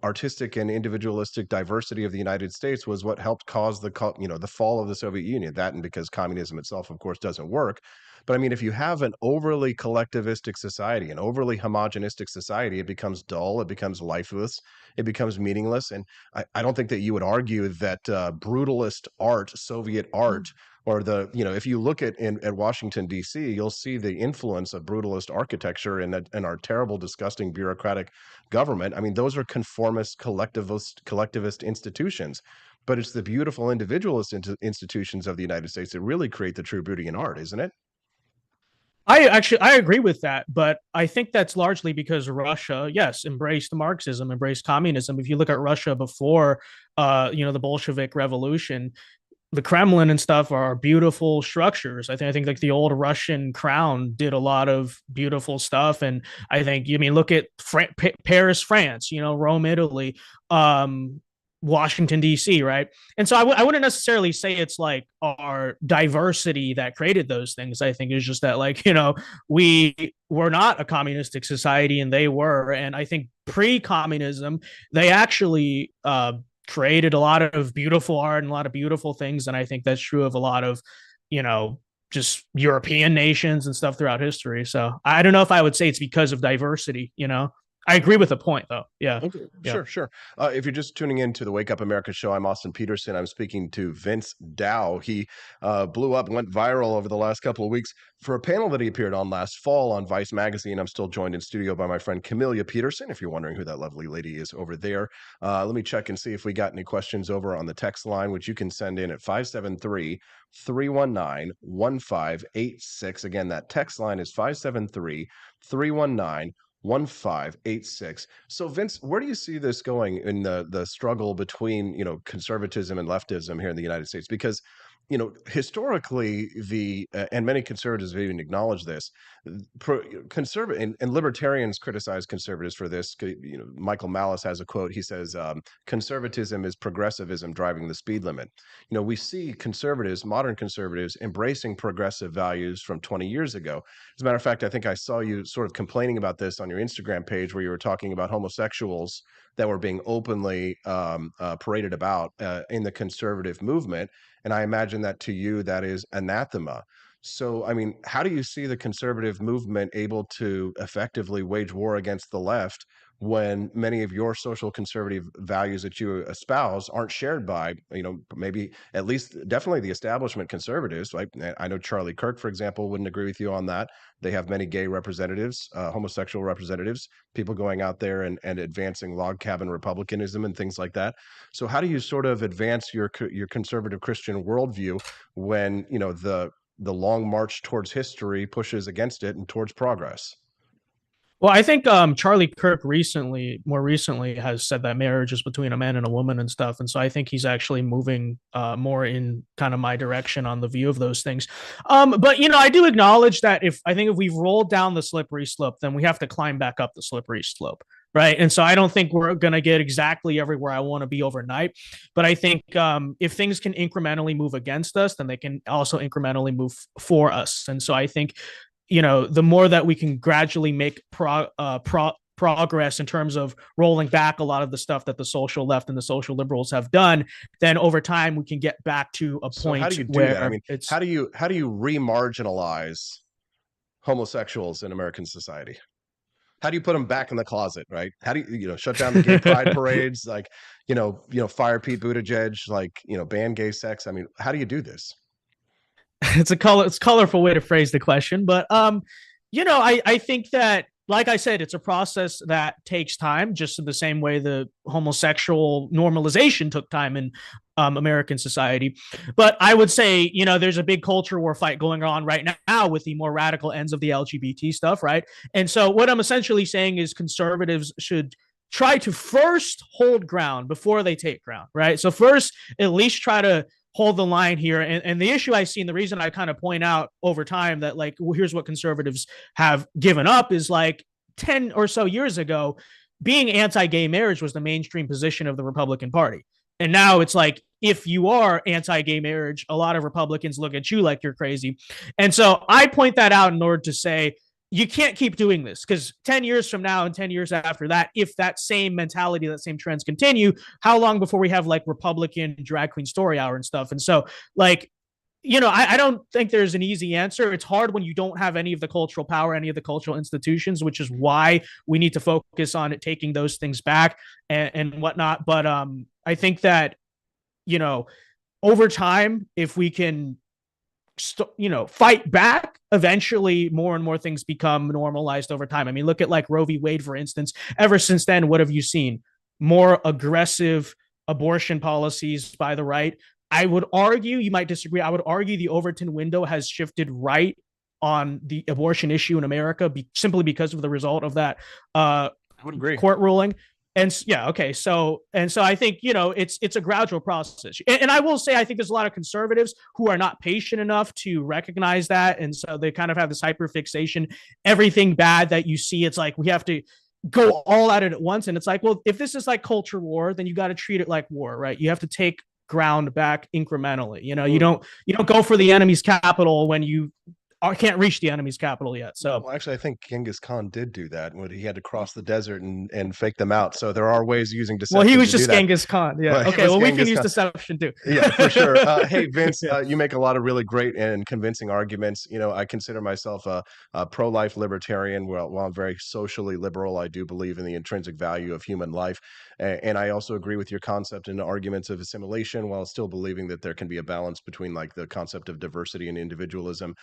artistic and individualistic diversity of the United States was what helped cause the fall of the Soviet Union. That, and because communism itself, of course, doesn't work. But I mean, if you have an overly collectivistic society, an overly homogenistic society, it becomes dull, it becomes lifeless, it becomes meaningless. And I don't think that you would argue that brutalist art, Soviet art, or if you look at Washington, D.C., you'll see the influence of brutalist architecture and our terrible, disgusting bureaucratic government. I mean, those are conformist, collectivist institutions. But it's the beautiful individualist institutions of the United States that really create the true beauty in art, isn't it? I agree with that, but I think that's largely because Russia, yes, embraced Marxism, embraced communism. If you look at Russia before, the Bolshevik Revolution, the Kremlin and stuff are beautiful structures. I think like the old Russian crown did a lot of beautiful stuff, and I think look at Paris, France, Rome, Italy, Washington, D.C., right? And so I wouldn't necessarily say it's like our diversity that created those things. I think it's just that, like, we were not a communistic society and they were. And I think pre-communism, they actually created a lot of beautiful art and a lot of beautiful things. And I think that's true of a lot of, just European nations and stuff throughout history. So I don't know if I would say it's because of diversity, I agree with the point, though. Yeah. Okay. Yeah. Sure. If you're just tuning in to the Wake Up America show, I'm Austin Petersen. I'm speaking to Vince Dow. He blew up, went viral over the last couple of weeks for a panel that he appeared on last fall on Vice Magazine. I'm still joined in studio by my friend Camelia Petersen, if you're wondering who that lovely lady is over there. Let me check and see if we got any questions over on the text line, which you can send in at 573-319-1586. Again, that text line is 573-319-1586. 1586. So Vince, where do you see this going in the struggle between conservatism and leftism here in the United States? Because historically, and many conservatives have even acknowledged this. Conservative and libertarians criticize conservatives for this. Michael Malice has a quote. He says, "Conservatism is progressivism driving the speed limit." We see conservatives, modern conservatives, embracing progressive values from 20 years ago. As a matter of fact, I think I saw you sort of complaining about this on your Instagram page, where you were talking about homosexuals that were being openly paraded about in the conservative movement. And I imagine that to you, that is anathema. So, I mean, how do you see the conservative movement able to effectively wage war against the left when many of your social conservative values that you espouse aren't shared by, maybe at least definitely the establishment conservatives? Like, I know Charlie Kirk, for example, wouldn't agree with you on that. They have many gay representatives, homosexual representatives, people going out there and advancing log cabin republicanism and things like that. So how do you sort of advance your conservative Christian worldview when, the long march towards history pushes against it and towards progress? Well, I think Charlie Kirk more recently, has said that marriage is between a man and a woman and stuff, and so I think he's actually moving more in kind of my direction on the view of those things. But I do acknowledge that if we've rolled down the slippery slope, then we have to climb back up the slippery slope, right? And so I don't think we're going to get exactly everywhere I want to be overnight, but I think if things can incrementally move against us, then they can also incrementally move for us. And so I think the more that we can gradually make progress in terms of rolling back a lot of the stuff that the social left and the social liberals have done, then over time we can get back to a point. How do you do where that? I mean, how do you re-marginalize homosexuals in American society? How do you put them back in the closet, right? How do you shut down the gay pride parades, like fire Pete Buttigieg, like ban gay sex? I mean, how do you do this? It's a colorful way to phrase the question, but I think that, like I said, it's a process that takes time, just in the same way the homosexual normalization took time in American society. But I would say, there's a big culture war fight going on right now with the more radical ends of the LGBT stuff, right? And so what I'm essentially saying is conservatives should try to first hold ground before they take ground, right? So first, at least try to hold the line here. And the issue I see, and the reason I kind of point out over time that, like, well, here's what conservatives have given up is, like, 10 or so years ago, being anti-gay marriage was the mainstream position of the Republican Party. And now it's like, if you are anti-gay marriage, a lot of Republicans look at you like you're crazy. And so I point that out in order to say, you can't keep doing this, because 10 years from now and 10 years after that, if that same mentality, that same trends continue, how long before we have like Republican drag queen story hour and stuff? And so, like, I don't think there's an easy answer. It's hard when you don't have any of the cultural power, any of the cultural institutions, which is why we need to focus on it, taking those things back and whatnot. But I think that, over time, if we can fight back, eventually more and more things become normalized over time. I mean, look at like Roe v. Wade, for instance. Ever since then, what have you seen? More aggressive abortion policies by the right. I would argue, you might disagree, I would argue the Overton window has shifted right on the abortion issue in America simply because of the result of that I would agree. court ruling. And yeah, okay. So I think, it's a gradual process. And I will say, I think there's a lot of conservatives who are not patient enough to recognize that. And so they kind of have this hyper fixation. Everything bad that you see, it's like, we have to go all at it at once. And it's like, well, if this is like culture war, then you got to treat it like war, right? You have to take ground back incrementally. You don't go for the enemy's capital when you can't reach the enemy's capital yet. So, well, actually, I think Genghis Khan did do that when he had to cross the desert and fake them out. So there are ways using deception. Well, he was just Genghis Khan. Yeah. Well, okay. Well, we can use deception too. Yeah, for sure. Hey, Vince, you make a lot of really great and convincing arguments. I consider myself a pro-life libertarian. While I'm very socially liberal, I do believe in the intrinsic value of human life. And I also agree with your concept and arguments of assimilation, while still believing that there can be a balance between like the concept of diversity and individualism,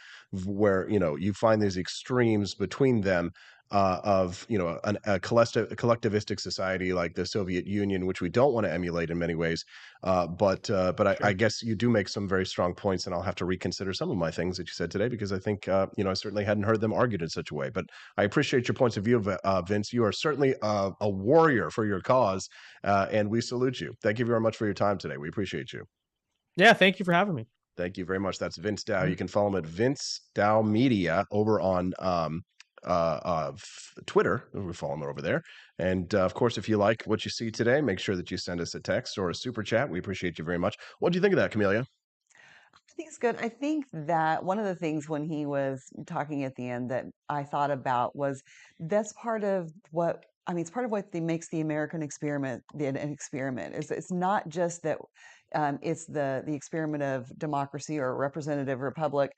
where you find these extremes between them of a collectivistic society like the Soviet Union, which we don't want to emulate in many ways. But I guess you do make some very strong points, and I'll have to reconsider some of my things that you said today, because I think I certainly hadn't heard them argued in such a way. But I appreciate your points of view, Vince. You are certainly a warrior for your cause, and we salute you. Thank you very much for your time today. We appreciate you. Yeah, thank you for having me. Thank you very much. That's Vince Dow. You can follow him at Vince Dow Media over on Twitter. We follow him over there. And of course, if you like what you see today, make sure that you send us a text or a super chat. We appreciate you very much. What do you think of that, Camelia? I think it's good. I think that one of the things when he was talking at the end that I thought about was that's part of what it's part of what makes the American experiment an experiment. Is it's not just that it's the experiment of democracy or representative republic.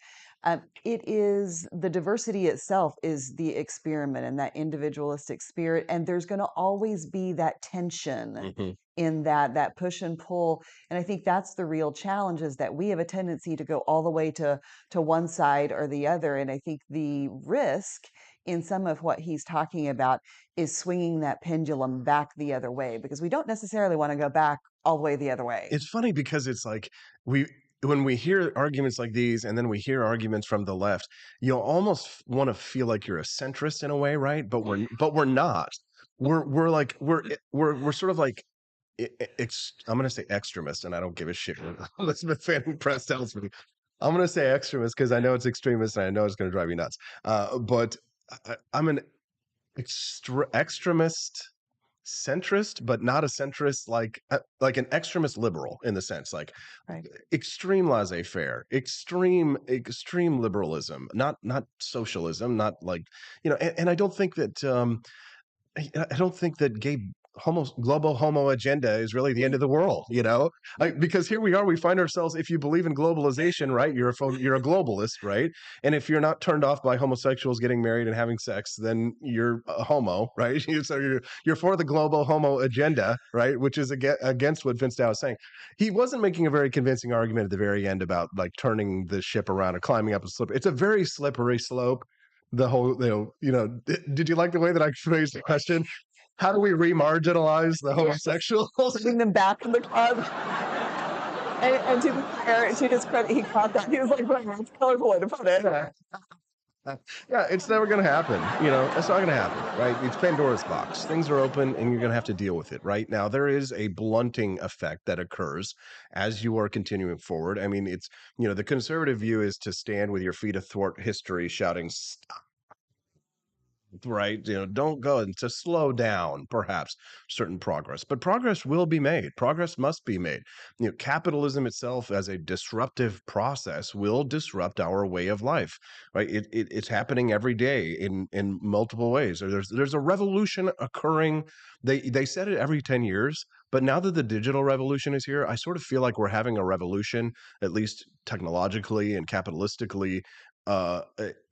It is the diversity itself is the experiment and that individualistic spirit, and there's going to always be that tension in that push and pull. And I think that's the real challenge, is that we have a tendency to go all the way to one side or the other. And I think the risk in some of what he's talking about is swinging that pendulum back the other way, because we don't necessarily want to go back all the way the other way. It's funny because it's like when we hear arguments like these, and then we hear arguments from the left, you'll almost want to feel like you're a centrist in a way, right? But we're not. We're sort of like I'm going to say extremist, and I don't give a shit what Elizabeth Fanning Press tells me. I'm going to say extremist because I know it's extremist and I know it's going to drive you nuts. But I'm an extremist centrist, but not a centrist like an extremist liberal in the sense like extreme laissez-faire, extreme liberalism, not socialism, not like and I don't think that global homo agenda is really the end of the world, because here we are, we find ourselves, if you believe in globalization, right, you're a globalist, right? And if you're not turned off by homosexuals getting married and having sex, then you're a homo, right? So you're for the global homo agenda, right, which is against what Vince Dow is saying. He wasn't making a very convincing argument at the very end about like turning the ship around or climbing up a slope. It's a very slippery slope. The whole, did you like the way that I phrased the question? How do we remarginalize the homosexuals? Bring them back in the club. And to be fair, to his credit, he caught that. He was like, well, that's a colorful way to put it. Yeah, it's never going to happen. It's not going to happen, right? It's Pandora's box. Things are open and you're going to have to deal with it, right? Now, there is a blunting effect that occurs as you are continuing forward. I mean, it's, the conservative view is to stand with your feet athwart history shouting, stop. Right, don't go, and to slow down perhaps certain progress, but progress will be made. Progress must be made. Capitalism itself as a disruptive process will disrupt our way of life, right? It's happening every day in multiple ways. There's a revolution occurring. They said it every 10 years, but now that the digital revolution is here, I sort of feel like we're having a revolution, at least technologically and capitalistically,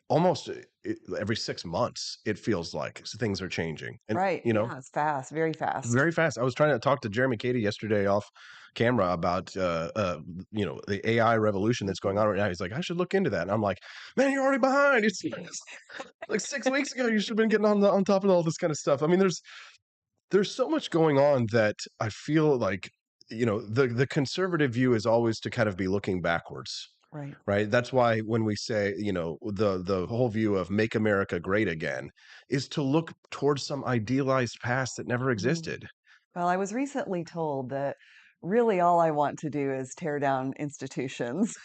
almost every 6 months. It feels like things are changing, and right. Yeah, it's fast, very fast. I was trying to talk to Jeremy Cady yesterday off camera about the AI revolution that's going on right now. He's like, I should look into that, and I'm like, man, you're already behind. It's like 6 weeks ago you should have been getting on top of all this kind of stuff. I mean, there's so much going on that I feel like the conservative view is always to kind of be looking backwards. Right. That's why when we say, the whole view of make America great again is to look towards some idealized past that never existed. Well, I was recently told that really all I want to do is tear down institutions.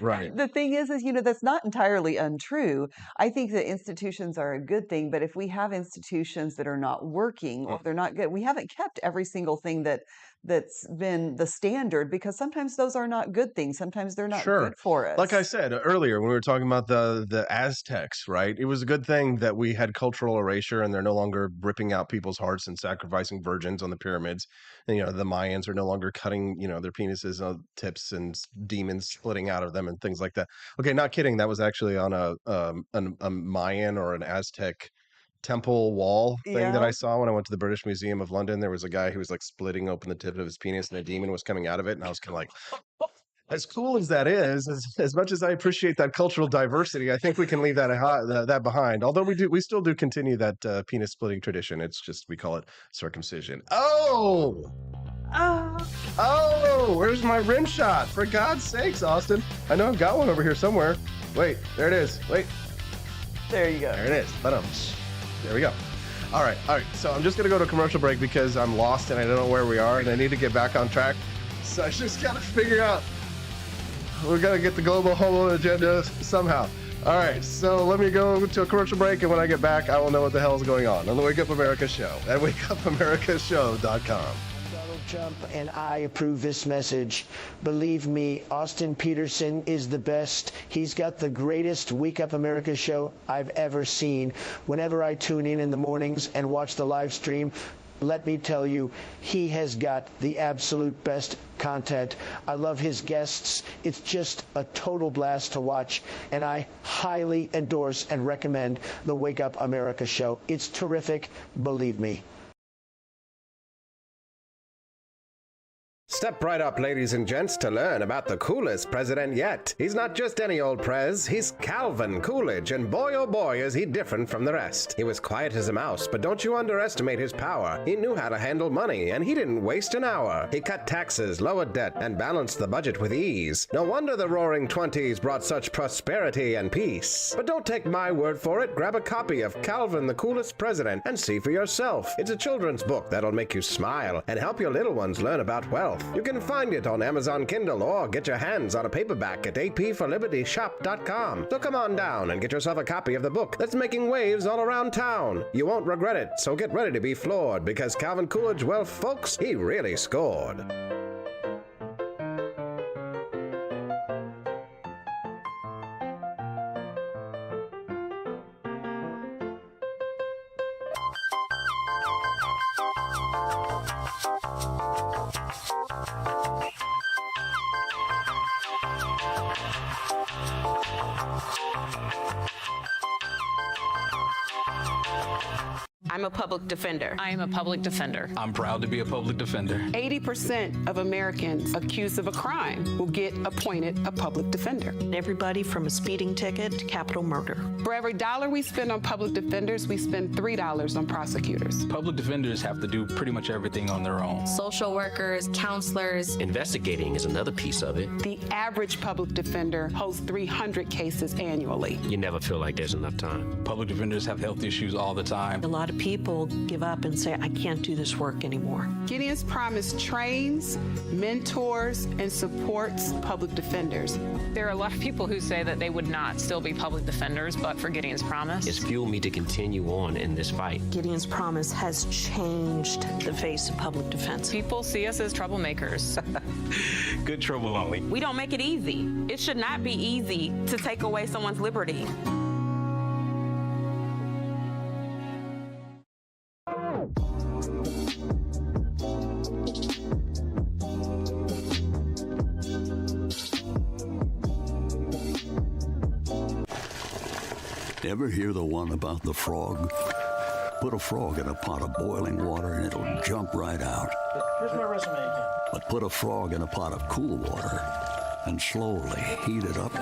Right. The thing is, that's not entirely untrue. I think that institutions are a good thing, but if we have institutions that are not working or they're not good, we haven't kept every single thing that's been the standard, because sometimes those are not good things. Sometimes they're not good for us. Like I said earlier, when we were talking about the Aztecs, right? It was a good thing that we had cultural erasure and they're no longer ripping out people's hearts and sacrificing virgins on the pyramids. And, the Mayans are no longer cutting, their penises on tips and demons splitting out of them and things like that. Okay, not kidding. That was actually on a Mayan or an Aztec temple wall thing that I saw when I went to the British Museum of London. There was a guy who was like splitting open the tip of his penis and a demon was coming out of it. And I was kind of like, as cool as that is, as much as I appreciate that cultural diversity, I think we can leave that behind. Although we still do continue that penis splitting tradition. It's just, we call it circumcision. Oh, where's my rim shot? For God's sakes, Austin. I know I've got one over here somewhere. Wait, there it is. Wait. There you go. There it is. There we go. All right. So I'm just going to go to a commercial break because I'm lost and I don't know where we are and I need to get back on track. So I just got to figure out We got to get the global homo agenda somehow. All right, so let me go to a commercial break, and when I get back, I will know what the hell is going on the Wake Up America Show at wakeupAmericaShow.com. Donald Trump and I approve this message. Believe me, Austin Petersen is the best. He's got the greatest Wake Up America show I've ever seen. Whenever I tune in the mornings and watch the live stream, let me tell you, he has got the absolute best content. I love his guests. It's just a total blast to watch, and I highly endorse and recommend the Wake Up America show. It's terrific, believe me. Step right up, ladies and gents, to learn about the coolest president yet. He's not just any old prez, he's Calvin Coolidge, and boy oh boy is he different from the rest. He was quiet as a mouse, but don't you underestimate his power. He knew how to handle money, and he didn't waste an hour. He cut taxes, lowered debt, and balanced the budget with ease. No wonder the Roaring Twenties brought such prosperity and peace. But don't take my word for it. Grab a copy of Calvin the Coolest President and see for yourself. It's a children's book that'll make you smile and help your little ones learn about wealth. You can find it on Amazon Kindle or get your hands on a paperback at apforlibertyshop.com. So come on down and get yourself a copy of the book that's making waves all around town. You won't regret it, so get ready to be floored because Calvin Coolidge, well, folks, he really scored. I'm a public defender. I am a public defender. I'm proud to be a public defender. 80% of Americans accused of a crime will get appointed a public defender. Everybody from a speeding ticket to capital murder. For every dollar we spend on public defenders, we spend $3 on prosecutors. Public defenders have to do pretty much everything on their own. Social workers, counselors. Investigating is another piece of it. The average public defender holds 300 cases annually. You never feel like there's enough time. Public defenders have health issues all the time. A lot of people give up and say, I can't do this work anymore. Gideon's Promise trains, mentors, and supports public defenders. There are a lot of people who say that they would not still be public defenders, but for Gideon's Promise. It's fueled me to continue on in this fight. Gideon's Promise has changed the face of public defense. People see us as troublemakers. Good trouble only. We don't make it easy. It should not be easy to take away someone's liberty. Ever hear the one about the frog? Put a frog in a pot of boiling water and it'll jump right out. Here's my resume again. But put a frog in a pot of cool water and slowly heat it up,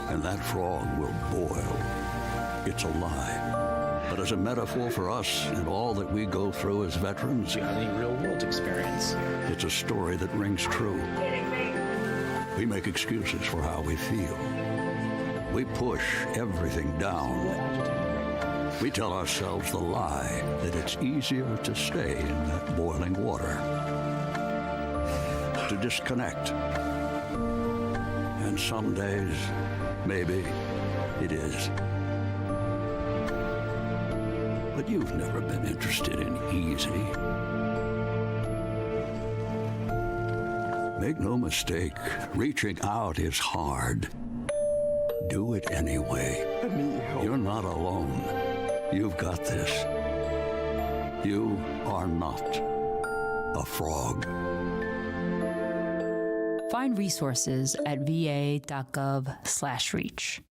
and that frog will boil. It's a lie. But as a metaphor for us and all that we go through as veterans, you have any real-world experience. It's a story that rings true. We make excuses for how we feel. We push everything down. We tell ourselves the lie that it's easier to stay in that boiling water, to disconnect. And some days, maybe it is. But you've never been interested in easy. Make no mistake, reaching out is hard. Do it anyway. You're not alone. You've got this. You are not a frog. Find resources at va.gov/reach.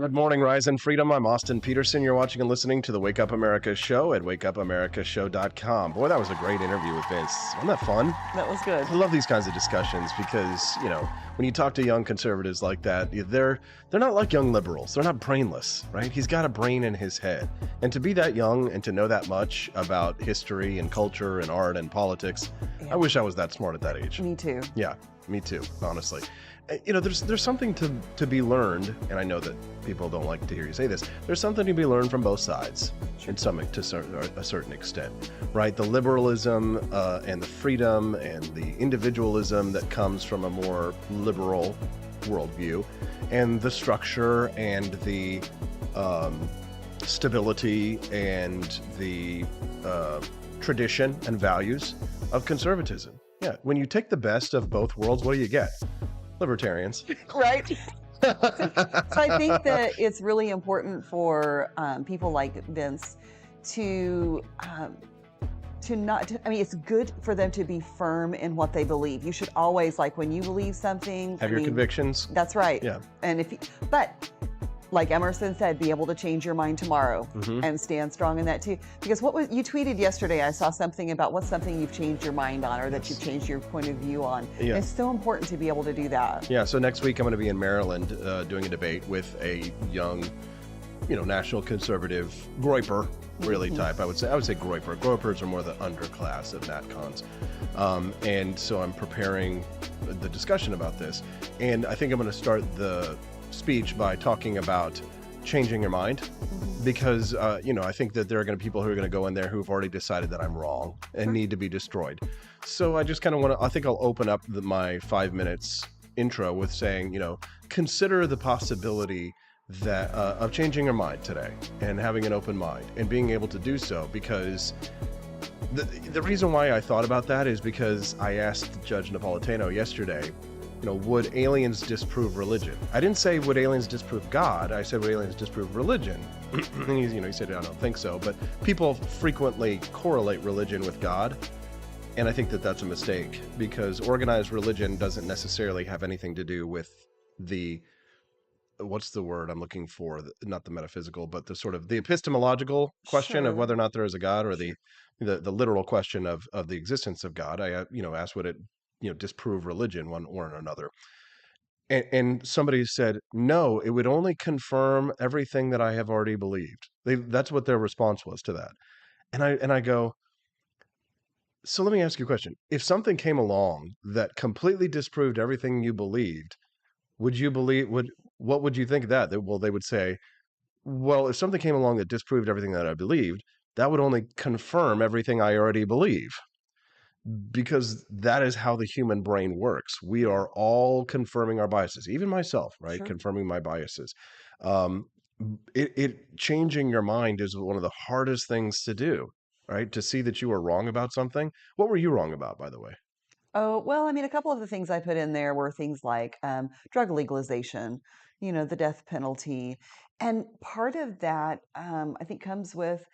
Good morning, Rise and Freedom. I'm Austin Petersen. You're watching and listening to the Wake Up America show at wakeupAmericaShow.com. Boy, that was a great interview with Vince. Wasn't that fun? That was good. I love these kinds of discussions because, when you talk to young conservatives like that, they're not like young liberals. They're not brainless, right? He's got a brain in his head. And to be that young and to know that much about history and culture and art and politics, I wish I was that smart at that age. Me too. Yeah, me too, honestly. There's something to be learned, and I know that people don't like to hear you say this. There's something to be learned from both sides, to a certain extent, right? The liberalism and the freedom and the individualism that comes from a more liberal worldview, and the structure and the stability and the tradition and values of conservatism. Yeah, when you take the best of both worlds, what do you get? Libertarians. Right? So I think that it's really important for people like Vince to not, it's good for them to be firm in what they believe. You should always, like when you believe something. Have your convictions. That's right. Yeah. And but like Emerson said, be able to change your mind tomorrow and stand strong in that too. Because you tweeted yesterday, I saw something about what's something you've changed your mind on or that you've changed your point of view on. Yeah. It's so important to be able to do that. Yeah, so next week I'm going to be in Maryland doing a debate with a young, national conservative groyper, really type. I would say groyper. Groypers are more the underclass of NatCons. And so I'm preparing the discussion about this. And I think I'm going to start the speech by talking about changing your mind because I think that there are going to be people who are going to go in there who've already decided that I'm wrong and need to be destroyed. So I just kind of I think I'll open up my 5 minutes intro with saying, consider the possibility that of changing your mind today and having an open mind and being able to do so, because the reason why I thought about that is because I asked Judge Napolitano yesterday, would aliens disprove religion? I didn't say would aliens disprove God. I said would aliens disprove religion? And he said, I don't think so. But people frequently correlate religion with God. And I think that that's a mistake because organized religion doesn't necessarily have anything to do with what's the word I'm looking for? Not the metaphysical, but the sort of the epistemological question of whether or not there is a God, or the literal question of the existence of God. I asked would it disprove religion one or another. And somebody said, no, it would only confirm everything that I have already believed. That's what their response was to that. And I go, so let me ask you a question. If something came along that completely disproved everything you believed, what would you think of that? Well, they would say, well, if something came along that disproved everything that I believed, that would only confirm everything I already believe. Because that is how the human brain works. We are all confirming our biases, even myself, right? Sure. Confirming my biases. Changing your mind is one of the hardest things to do, right? To see that you are wrong about something. What were you wrong about, by the way? Oh, well, a couple of the things I put in there were things like drug legalization, the death penalty. And part of that, I think, comes with,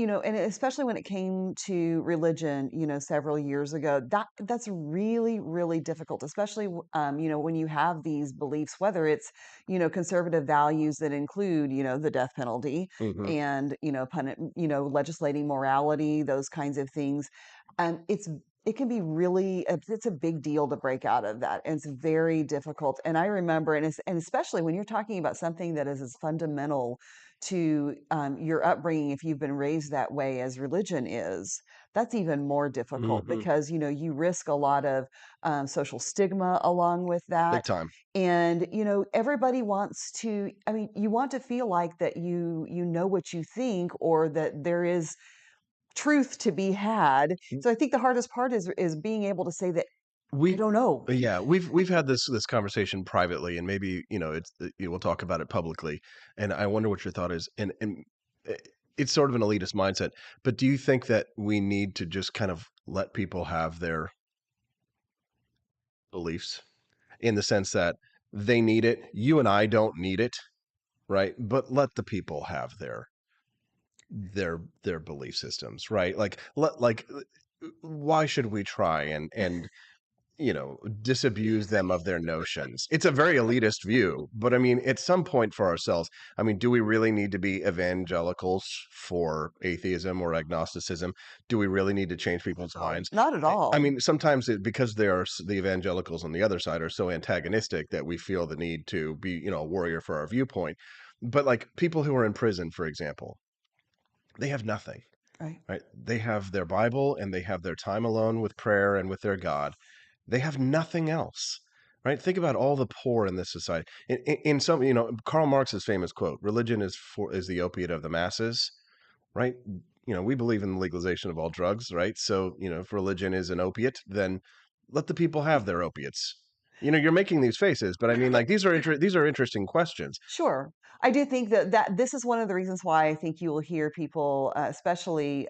and especially when it came to religion, several years ago, that's really, really difficult, especially, when you have these beliefs, whether it's, conservative values that include, the death penalty and, legislating morality, those kinds of things. It can be it's a big deal to break out of that. And it's very difficult. And I remember, and especially when you're talking about something that is as fundamental to your upbringing, if you've been raised that way as religion is, that's even more difficult because, you risk a lot of social stigma along with that. Big time. And, everybody wants to, you want to feel like that you know what you think, or that there is truth to be had. So I think the hardest part is being able to say that we don't know. Yeah, we've had this conversation privately, and maybe we'll talk about it publicly. And I wonder what your thought is. And it's sort of an elitist mindset. But do you think that we need to just kind of let people have their beliefs, in the sense that they need it? You and I don't need it, right? But let the people have their belief systems, right? Like why should we try and disabuse them of their notions. It's a very elitist view, but I mean, at some point for ourselves, I mean, do we really need to be evangelicals for atheism or agnosticism? Do we really need to change people's minds? Not at all. I mean, sometimes because the evangelicals on the other side are so antagonistic that we feel the need to be, a warrior for our viewpoint. But like people who are in prison, for example, they have nothing. Right? They have their Bible and they have their time alone with prayer and with their God. They have nothing else, right? Think about all the poor in this society. In some, Karl Marx's famous quote: "Religion is the opiate of the masses," right? We believe in the legalization of all drugs, right? So, if religion is an opiate, then let the people have their opiates. You're making these faces, but I mean, like these are interesting questions. Sure. I do think that this is one of the reasons why I think you will hear people, especially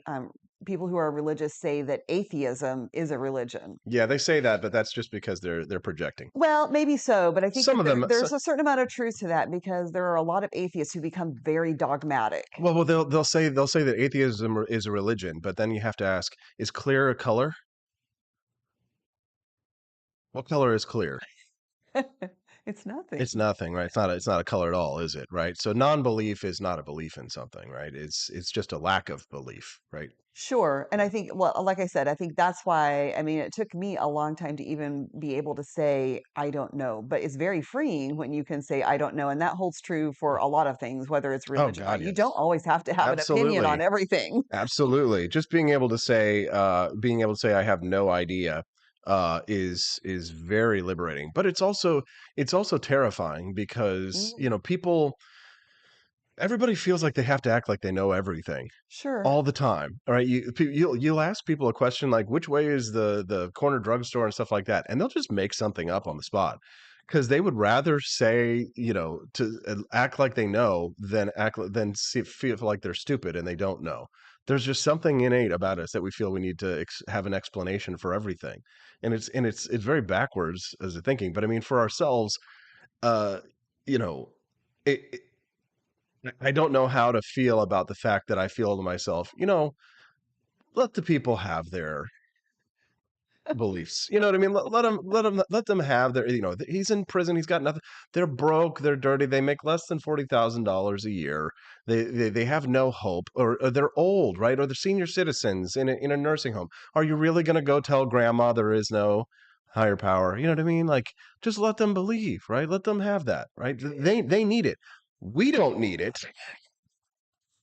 people who are religious, say that atheism is a religion. Yeah, they say that, but that's just because they're projecting. Well, maybe so, but I think Some that of them. there's a certain amount of truth to that because there are a lot of atheists who become very dogmatic. Well, they'll say that atheism is a religion, but then you have to ask: is clear a color? What color is clear? It's nothing. It's nothing, right? It's not a color at all, is it? Right? So non-belief is not a belief in something, right? It's just a lack of belief, right? Sure. And I think, well, like I said, I think that's why, I mean, it took me a long time to even be able to say, I don't know. But it's very freeing when you can say, I don't know. And that holds true for a lot of things, whether it's Oh religion or God, not. You yes. don't always have to have an opinion on Absolutely. everything. Absolutely. Just being able to say I have no idea is very liberating. But it's also terrifying because, everybody feels like they have to act like they know everything Sure. all the time. All right. You'll ask people a question like, which way is the corner drugstore and stuff like that, and they'll just make something up on the spot because they would rather say, to act like they know than feel like they're stupid and they don't know. There's just something innate about us that we feel we need to have an explanation for everything, and it's very backwards as a thinking. But I mean, for ourselves, uh, you know, it I don't know how to feel about the fact that I feel to myself, let the people have their beliefs. You know what I mean? Let them have their, he's in prison. He's got nothing. They're broke. They're dirty. They make less than $40,000 a year. They have no hope, or they're old, right? Or they're senior citizens in a nursing home. Are you really going to go tell grandma there is no higher power? You know what I mean? Like, just let them believe, right? Let them have that, right? They need it. We don't need it.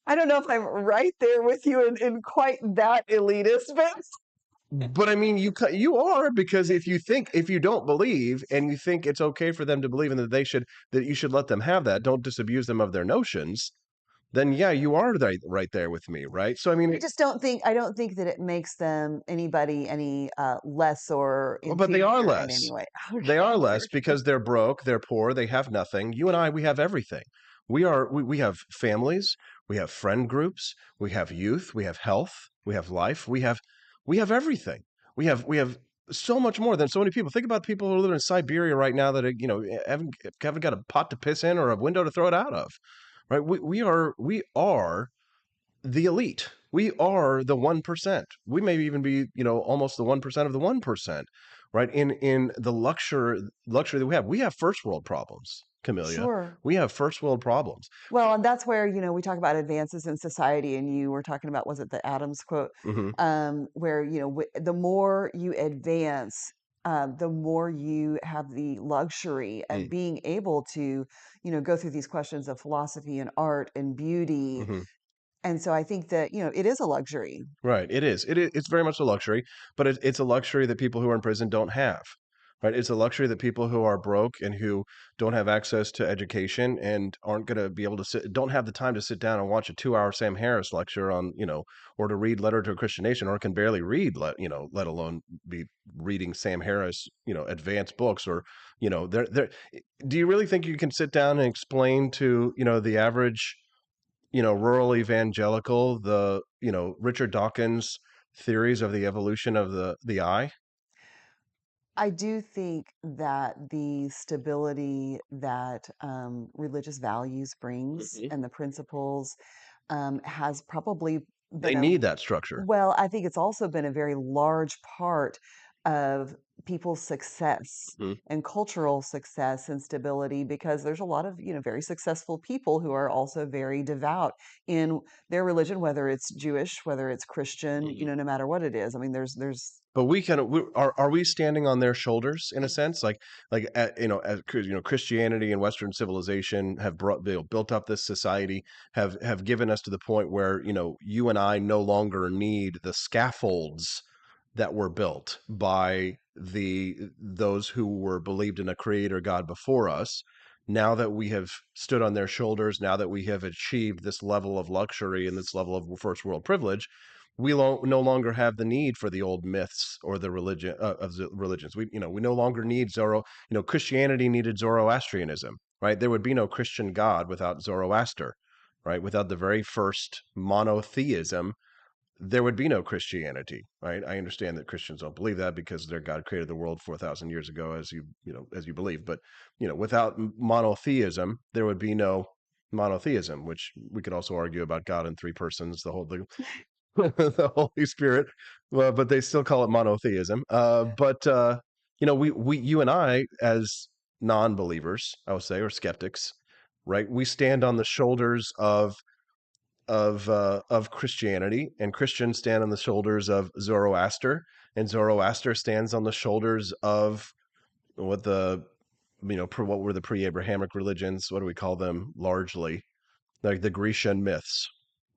I don't know if I'm right there with you in quite that elitist, But I mean, you are, because if you don't believe and you think it's okay for them to believe and that you should let them have that, don't disabuse them of their notions, then yeah, you are right there with me, right? So I mean, I don't think that it makes them anybody any less or but they are inferior in less. any way. They are less because they're broke, they're poor, they have nothing. You and I, we have everything. We have families, we have friend groups, we have youth, we have health, we have life, we have everything. We have so much more than so many people. Think about people who live in Siberia right now that haven't got a pot to piss in or a window to throw it out of. Right? We are the elite. We are the 1%. We may even be, almost the 1% of the 1%, right? In the luxury that we have first world problems, Camellia. Sure. We have first world problems. Well, and that's where, we talk about advances in society, and you were talking about, was it the Adams quote? Where, the more you advance, the more you have the luxury of being able to, go through these questions of philosophy and art and beauty. And so I think that, it is a luxury. Right. It is. It's very much a luxury, but it's a luxury that people who are in prison don't have. Right. It's a luxury that people who are broke and who don't have access to education and aren't going to be able to don't have the time to sit down and watch a 2-hour Sam Harris lecture on, or to read Letter to a Christian Nation, or can barely read, let alone be reading Sam Harris, advanced books, or, they're do you really think you can sit down and explain to, the average, rural evangelical, Richard Dawkins' theories of the evolution of the eye? I do think that the stability that religious values brings and the principles has probably They been need that structure. well, I think it's also been a very large part of people's success Mhm. and cultural success and stability, because there's a lot of, very successful people who are also very devout in their religion, whether it's Jewish, whether it's Christian, no matter what it is. I mean, there's But are we standing on their shoulders in a sense? Christianity and Western civilization have built up this society, have given us to the point where, you and I no longer need the scaffolds that were built by those who were believed in a creator God before us. Now that we have stood on their shoulders, now that we have achieved this level of luxury and this level of first world privilege, we no longer have the need for the old myths or the religion of the religions. We no longer need Christianity needed Zoroastrianism, right? There would be no Christian God without Zoroaster, right? Without the very first monotheism, there would be no Christianity, right? I understand that Christians don't believe that because their God created the world 4,000 years ago, as you believe. But without monotheism, there would be no monotheism, which we could also argue about God in three persons, the Holy Spirit, but they still call it monotheism. You and I, as non-believers, I would say, or skeptics, right? We stand on the shoulders of Christianity, and Christians stand on the shoulders of Zoroaster, and Zoroaster stands on the shoulders of what what were the pre-Abrahamic religions? What do we call them largely? Like the Grecian myths,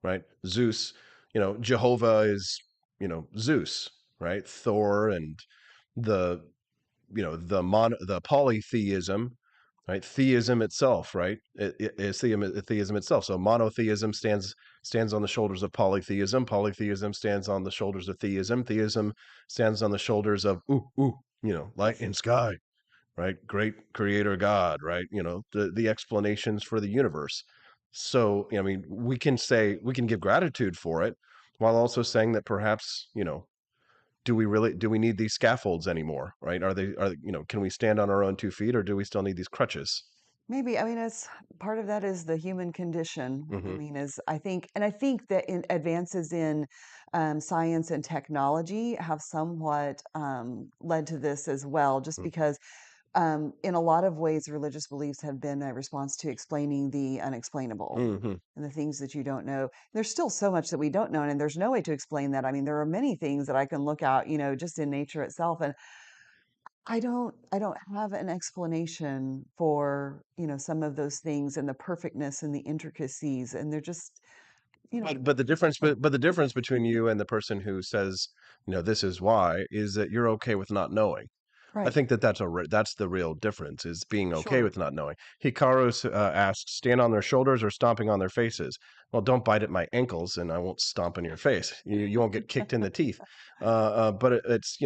right? Zeus, Jehovah is, Zeus, right? Thor and the, the polytheism, right? Theism itself, right? It is theism itself. So monotheism stands on the shoulders of polytheism. Polytheism stands on the shoulders of theism. Theism stands on the shoulders of light and sky, right? Great creator God, right? The explanations for the universe. So, I mean, we can give gratitude for it while also saying that perhaps, do we need these scaffolds anymore, right? Can we stand on our own 2 feet, or do we still need these crutches? maybe, I mean, it's part of that is the human condition. I Mhm. mean, I think that advances in science and technology have somewhat led to this as well, just because in a lot of ways, religious beliefs have been a response to explaining the unexplainable Mhm. and the things that you don't know. There's still so much that we don't know, and there's no way to explain that. I mean, there are many things that I can look out, just in nature itself, and I don't have an explanation for, some of those things and the perfectness and the intricacies, and they're just, But the difference between you and the person who says, this is why, is that you're okay with not knowing. I right. think that's the real difference, is being okay Sure. with not knowing. Hikaru asks, stand on their shoulders or stomping on their faces? Well, don't bite at my ankles and I won't stomp in your face. You won't get kicked in the teeth. But it's,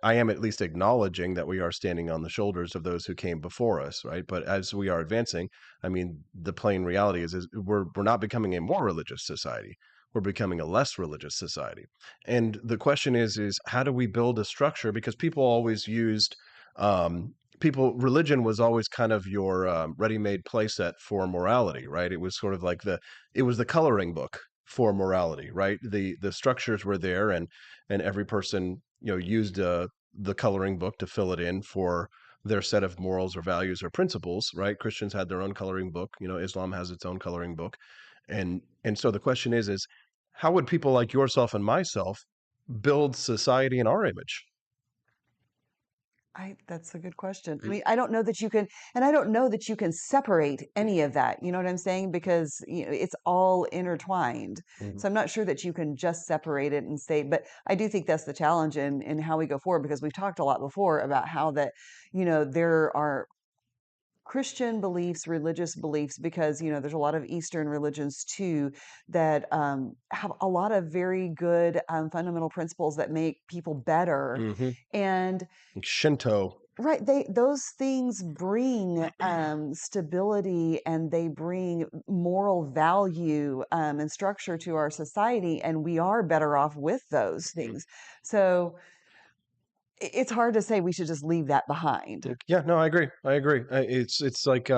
I am at least acknowledging that we are standing on the shoulders of those who came before us, right? But as we are advancing, I mean, the plain reality is we're not becoming a more religious society. We're becoming a less religious society. And the question is how do we build a structure? Because people always used religion was always kind of your ready-made playset for morality, right? It was sort of like it was the coloring book for morality, right? The structures were there, and every person used the coloring book to fill it in for their set of morals or values or principles, right? Christians had their own coloring book, Islam has its own coloring book. And so the question is how would people like yourself and myself build society in our image? That's a good question. I mean, I don't know that you can, and I don't know that you can separate any of that. You know what I'm saying? Because it's all intertwined. Mhm. So I'm not sure that you can just separate it and say. But I do think that's the challenge in how we go forward, because we've talked a lot before about how that, there are Christian beliefs, religious beliefs, because there's a lot of Eastern religions too that have a lot of very good fundamental principles that make people better, Mhm. and Shinto. right, those things bring stability, and they bring moral value and structure to our society, and we are better off with those things. So it's hard to say we should just leave that behind. Yeah, no, I agree. I agree. It's like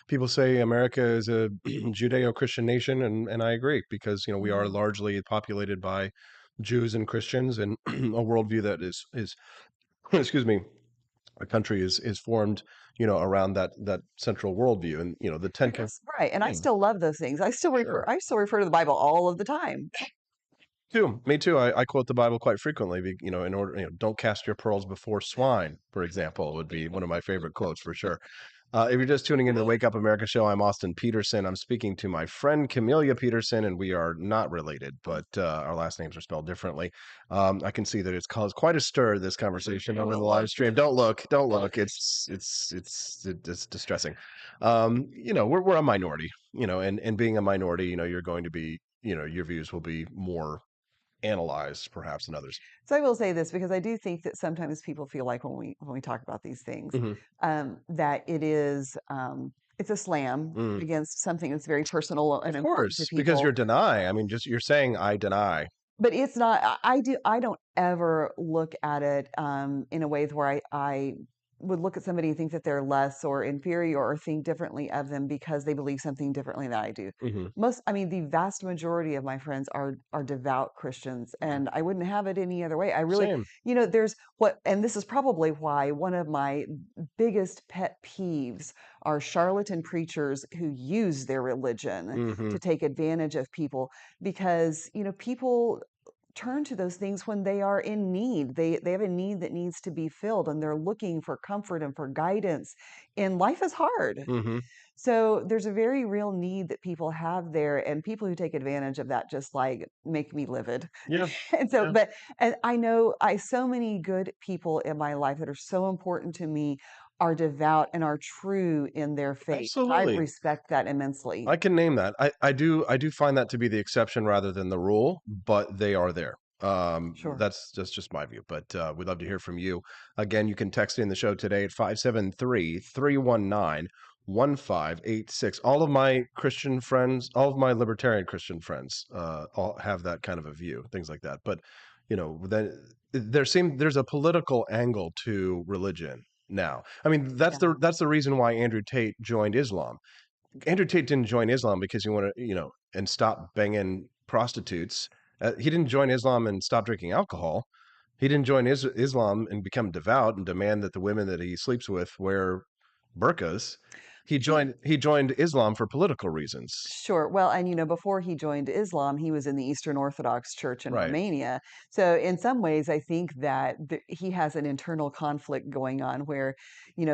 people say America is a Judeo-Christian nation, and I agree because we are Mhm. largely populated by Jews and Christians, and a worldview that is excuse me, a country is formed, around that central worldview, and the Ten Right. And I still love those things. Sure. I still refer to the Bible all of the time. Too. Me too. I quote the Bible quite frequently. In order, don't cast your pearls before swine, for example, would be one of my favorite quotes for sure. If you're just tuning into the Wake Up America show, I'm Austin Petersen. I'm speaking to my friend Camelia Petersen, and we are not related, but our last names are spelled differently. I can see that it's caused quite a stir, this conversation over the live stream. Don't look. It's distressing. We're a minority, and being a minority, you're going to be, your views will be more analyzed perhaps than others. So I will say this because I do think that sometimes people feel like when we talk about these things, that it's a slam against something that's very personal and Of important to course, people. because you're deny. I mean, you're saying I deny. But it's not. I don't ever look at it in a way where I would look at somebody and think that they're less or inferior or think differently of them because they believe something differently than I do. The vast majority of my friends are devout Christians, and I wouldn't have it any other way. I really, Same. and this is probably why one of my biggest pet peeves are charlatan preachers who use their religion to take advantage of people, because people turn to those things when they are in need. They have a need that needs to be filled, and they're looking for comfort and for guidance. And life is hard. So there's a very real need that people have there, and people who take advantage of that just like make me livid. Yeah. And so, and I know so many good people in my life that are so important to me are devout and are true in their faith. Absolutely. I respect that immensely. I can name that. I do find that to be the exception rather than the rule, but they are there. Sure. That's just my view, but we'd love to hear from you. Again, you can text in the show today at 573-319-1586. All of my Christian friends, all of my libertarian Christian friends, all have that kind of a view, things like that. But then there's a political angle to religion now. I mean, that's the reason why Andrew Tate joined Islam. Andrew Tate didn't join Islam because he wanted, and stop banging prostitutes. He didn't join Islam and stop drinking alcohol. He didn't join Islam and become devout and demand that the women that he sleeps with wear burqas. He joined Islam for political reasons. Sure. Well, and before he joined Islam, he was in the Eastern Orthodox Church in Right. Romania. So in some ways, I think that he has an internal conflict going on where,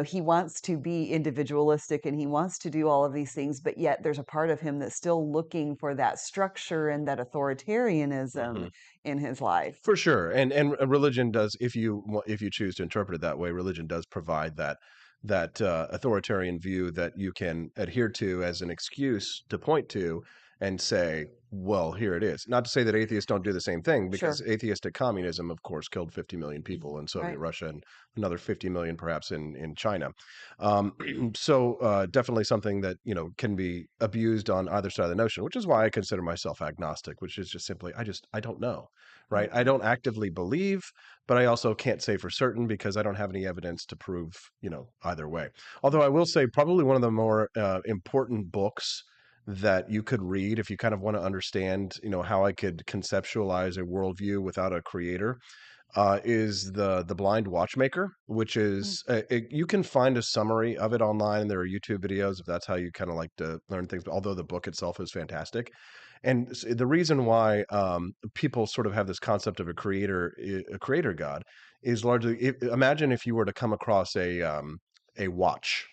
he wants to be individualistic and he wants to do all of these things, but yet there's a part of him that's still looking for that structure and that authoritarianism in his life. For sure. And religion does, if you choose to interpret it that way, religion does provide that authoritarian view that you can adhere to as an excuse to point to and say, well, here it is. Not to say that atheists don't do the same thing, because atheistic communism, of course, killed 50 million people in Soviet Russia and another 50 million perhaps in China. So definitely something that, can be abused on either side of the notion, which is why I consider myself agnostic, which is just simply, I don't know, right? I don't actively believe, but I also can't say for certain because I don't have any evidence to prove, either way. Although I will say probably one of the more important books that you could read if you kind of want to understand, how I could conceptualize a worldview without a creator, is the Blind Watchmaker, which is you can find a summary of it online, and there are YouTube videos if that's how you kind of like to learn things. Although the book itself is fantastic, and the reason why people sort of have this concept of a creator God is largely imagine if you were to come across a watch.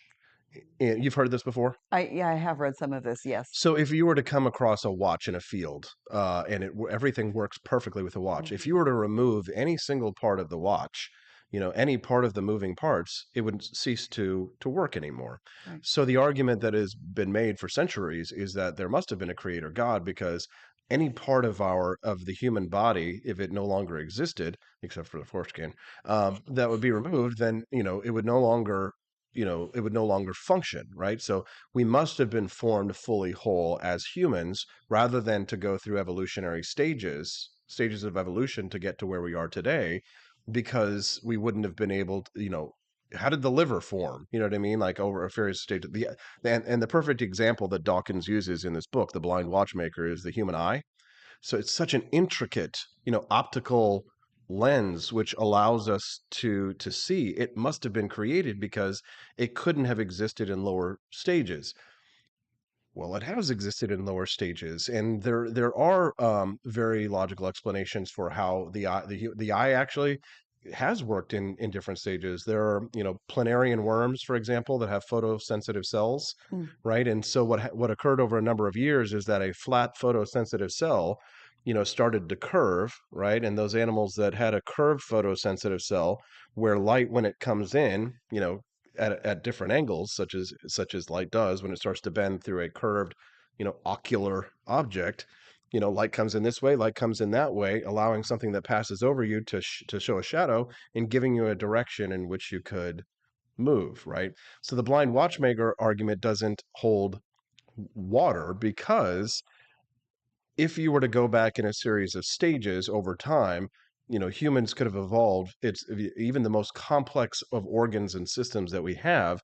You've heard this before? I have read some of this, yes. So if you were to come across a watch in a field, and everything works perfectly with the watch, if you were to remove any single part of the watch, any part of the moving parts, it would cease to work anymore. Right. So the argument that has been made for centuries is that there must have been a creator God, because any part of the human body, if it no longer existed, except for the foreskin, that would be removed, then it would no longer function, right? So we must have been formed fully whole as humans, rather than to go through evolutionary stages of evolution to get to where we are today, because we wouldn't have been able to, how did the liver form? You know what I mean? Like over a various stage. And the perfect example that Dawkins uses in this book, The Blind Watchmaker, is the human eye. So it's such an intricate, optical lens which allows us to see, it must have been created because it couldn't have existed in lower stages. Well, it has existed in lower stages, and there are very logical explanations for how the eye actually has worked in different stages. There are, planarian worms, for example, that have photosensitive cells, Mm. right? And so what occurred over a number of years is that a flat photosensitive cell, started to curve, right? And those animals that had a curved photosensitive cell, where light, when it comes in, at different angles, such as light does when it starts to bend through a curved, ocular object, light comes in this way, light comes in that way, allowing something that passes over you to show a shadow and giving you a direction in which you could move, right? So the blind watchmaker argument doesn't hold water, because if you were to go back in a series of stages over time, humans could have evolved. It's even the most complex of organs and systems that we have